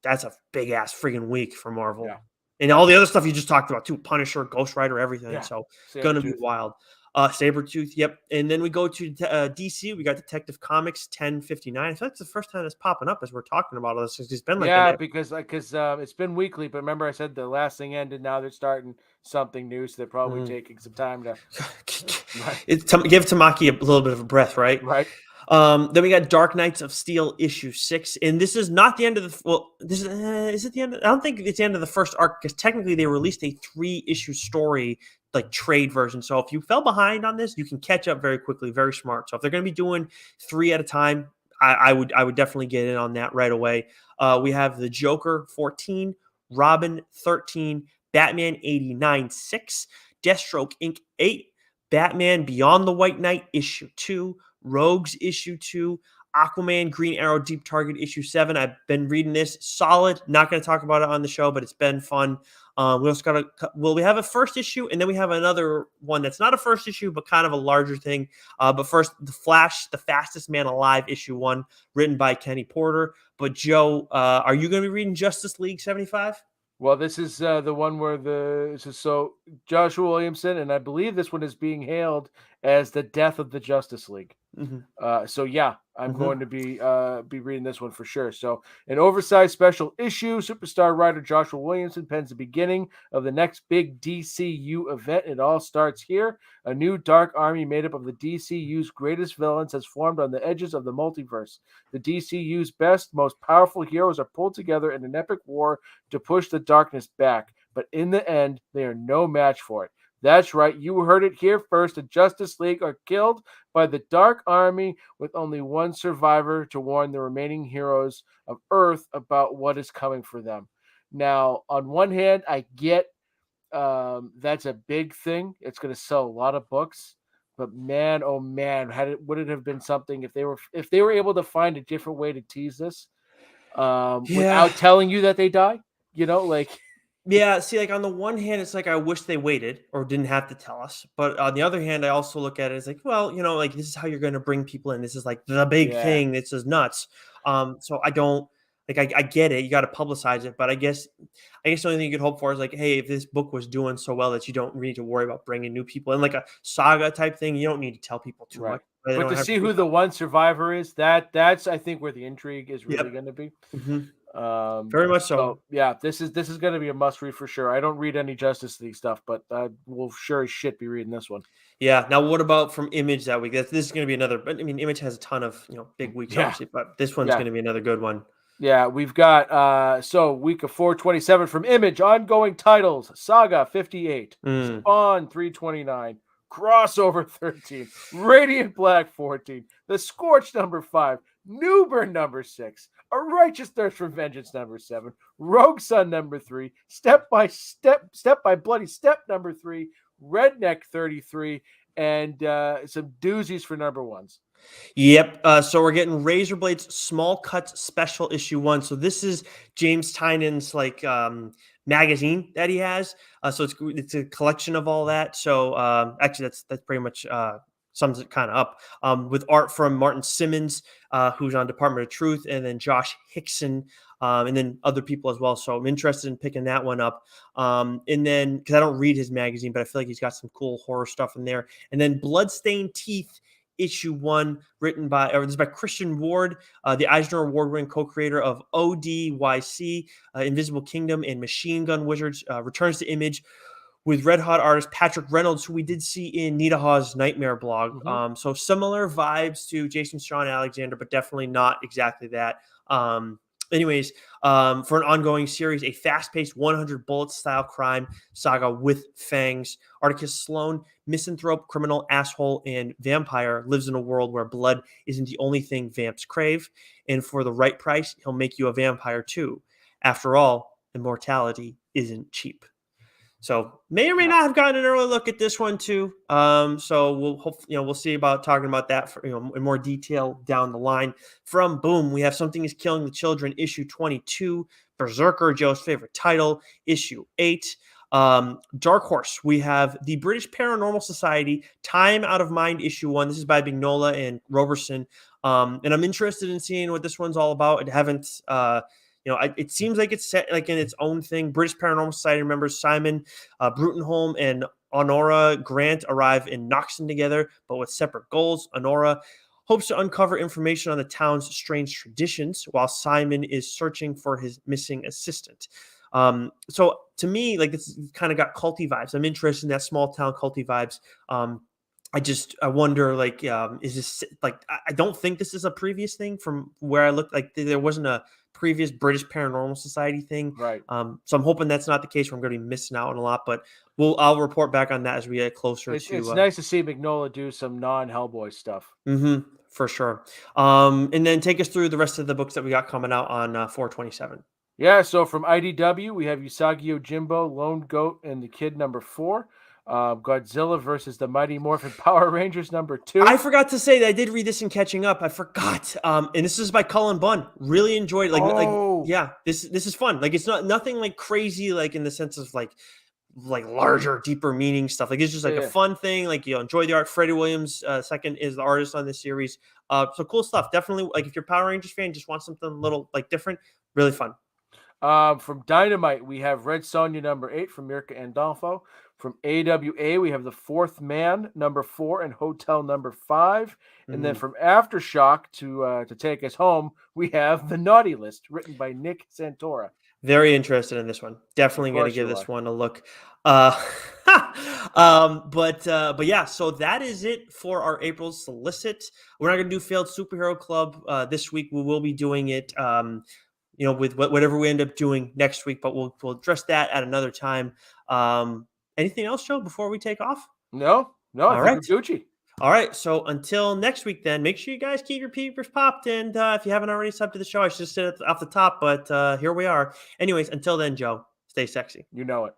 That's a big ass freaking week for Marvel. Yeah. And all the other stuff you just talked about too, Punisher, Ghost Rider, everything. Yeah. So it's going to be wild. Sabretooth, yep. And then we go to DC. We got Detective Comics 1059. I feel like it's the first time it's popping up as we're talking about all this. It's been like because it's been weekly. But remember, I said the last thing ended. Now they're starting something new, so they're probably taking some time to give Tamaki a little bit of a breath, right? Right. Then we got Dark Knights of Steel issue 6, and this is not the end of this is it the end? I don't think it's the end of the first arc because technically they released a 3-issue story like trade version. So if you fell behind on this, you can catch up very quickly. Very smart. So if they're going to be doing 3 at a time, I would definitely get in on that right away. We have the Joker 14, Robin 13, Batman 89-6, Deathstroke Inc. 8, Batman Beyond the White Knight issue 2. Rogues issue 2, Aquaman, Green Arrow, Deep Target issue 7. I've been reading this. Solid. Not going to talk about it on the show, but it's been fun. We also we have a first issue, and then we have another one that's not a first issue, but kind of a larger thing. But first, The Flash, The Fastest Man Alive, issue 1, written by Kenny Porter. But Joe, are you going to be reading Justice League 75? Well, this is the one where so Joshua Williamson, and I believe this one is being hailed as the death of the Justice League. Mm-hmm. So yeah, I'm going to be reading this one for sure. So an oversized special issue. Superstar writer Joshua Williamson pens the beginning of the next big DCU event. It all starts here. A new dark army made up of the DCU's greatest villains has formed on the edges of the multiverse. The DCU's best, most powerful heroes are pulled together in an epic war to push the darkness back. But in the end, they are no match for it. That's right. You heard it here first. The Justice League are killed by the Dark Army with only one survivor to warn the remaining heroes of Earth about what is coming for them. Now, on one hand, I get that's a big thing. It's going to sell a lot of books. But man, oh man, would it have been something if they were able to find a different way to tease this without telling you that they die? Yeah, see, like on the one hand, it's like I wish they waited or didn't have to tell us. But on the other hand, I also look at it as like, well, like this is how you're going to bring people in. This is like the big thing. This is nuts. So I don't I get it. You got to publicize it, but I guess the only thing you could hope for is like, hey, if this book was doing so well that you don't need to worry about bringing new people in, like a saga type thing, you don't need to tell people too much. But to see who the one survivor is, that's I think where the intrigue is really going to be. Mm-hmm. Very much so. Yeah, this is going to be a must read for sure. I don't read any Justice League stuff, but I will sure as shit be reading this one. Yeah. Now, what about from Image that week? This is going to be another. But I mean, Image has a ton of big weeks, obviously, but this one's going to be another good one. Yeah, we've got week of 427 from Image, ongoing titles: Saga 58, Spawn 329, Crossover 13, Radiant Black 14, The Scorch number 5, Newburn number 6, A Righteous Thirst for Vengeance number 7, Rogue Sun number 3, Step by Bloody Step number 3, Redneck 33, and some doozies for number 1s. Yep. So we're getting Razor Blades Small Cuts Special Issue 1. So this is James Tynan's magazine that he has. So it's a collection of all that. So actually, that's pretty much sums it kind of up. With art from Martin Simmons, who's on Department of Truth, and then Josh Hickson, and then other people as well. So I'm interested in picking that one up. And then because I don't read his magazine, but I feel like he's got some cool horror stuff in there. And then Bloodstained Teeth issue 1, this is by Christian Ward, the Eisner Award-winning co-creator of ODYC, Invisible Kingdom, and Machine Gun Wizards, returns to Image with red hot artist Patrick Reynolds, who we did see in Nita Hawes' Nightmare blog. Mm-hmm. So similar vibes to Jason Shawn Alexander, but definitely not exactly that. Anyways, for an ongoing series, a fast-paced 100 bullet style crime saga with fangs. Articus Sloan, misanthrope, criminal, asshole, and vampire, lives in a world where blood isn't the only thing vamps crave, and for the right price, he'll make you a vampire too. After all, immortality isn't cheap. So may or may not have gotten an early look at this one too. So we'll see about talking about that in more detail down the line. From Boom, we have Something is Killing the Children, issue 22. Berserker, Joe's favorite title, issue 8. Dark Horse, we have the British Paranormal Society, Time Out of Mind, issue 1. This is by Mignola and Roberson. And I'm interested in seeing what this one's all about. I haven't it seems like it's set in its own thing. British Paranormal Society members Simon Brutenholm and Honora Grant arrive in Noxon together, but with separate goals. Honora hopes to uncover information on the town's strange traditions, while Simon is searching for his missing assistant. So to me, it's kind of got culty vibes. I'm interested in that small town culty vibes. I wonder, is this I don't think this is a previous thing from where I looked. There wasn't a previous British Paranormal Society thing, right? So I'm hoping that's not the case. Where I'm going to be missing out on a lot, but I'll report back on that as we get closer. It's nice to see Mignola do some non-Hellboy stuff. For sure. And then take us through the rest of the books that we got coming out on 4/27. Yeah, so from IDW, we have Usagi Yojimbo, Lone Goat, and the Kid #4. Godzilla versus the Mighty Morphin Power Rangers #2. I forgot to say that I did read this in catching up. I forgot. And this is by Cullen Bunn. Really enjoyed it. This is fun. It's not nothing crazy, in the sense of larger, deeper meaning stuff. It's just a fun thing. Enjoy the art. Freddie Williams second is the artist on this series. So cool stuff. Definitely, if you're a Power Rangers fan, just want something a little different, really fun. From Dynamite, we have Red Sonja #8 from Mirka Andolfo. From AWA, we have The Fourth Man #4 and Hotel #5. And then from Aftershock to take us home, we have The Naughty List, written by Nick Santora. Very interested in this one. Definitely going to give this one a look. But yeah, so that is it for our April solicit. We're not going to do Failed Superhero Club this week. We will be doing it with whatever we end up doing next week, but we'll address that at another time. Anything else, Joe, before we take off? No. All right. Gucci. All right. So until next week, then, make sure you guys keep your peepers popped. And if you haven't already subbed to the show, I should have said it off the top, but here we are. Anyways, until then, Joe, stay sexy. You know it.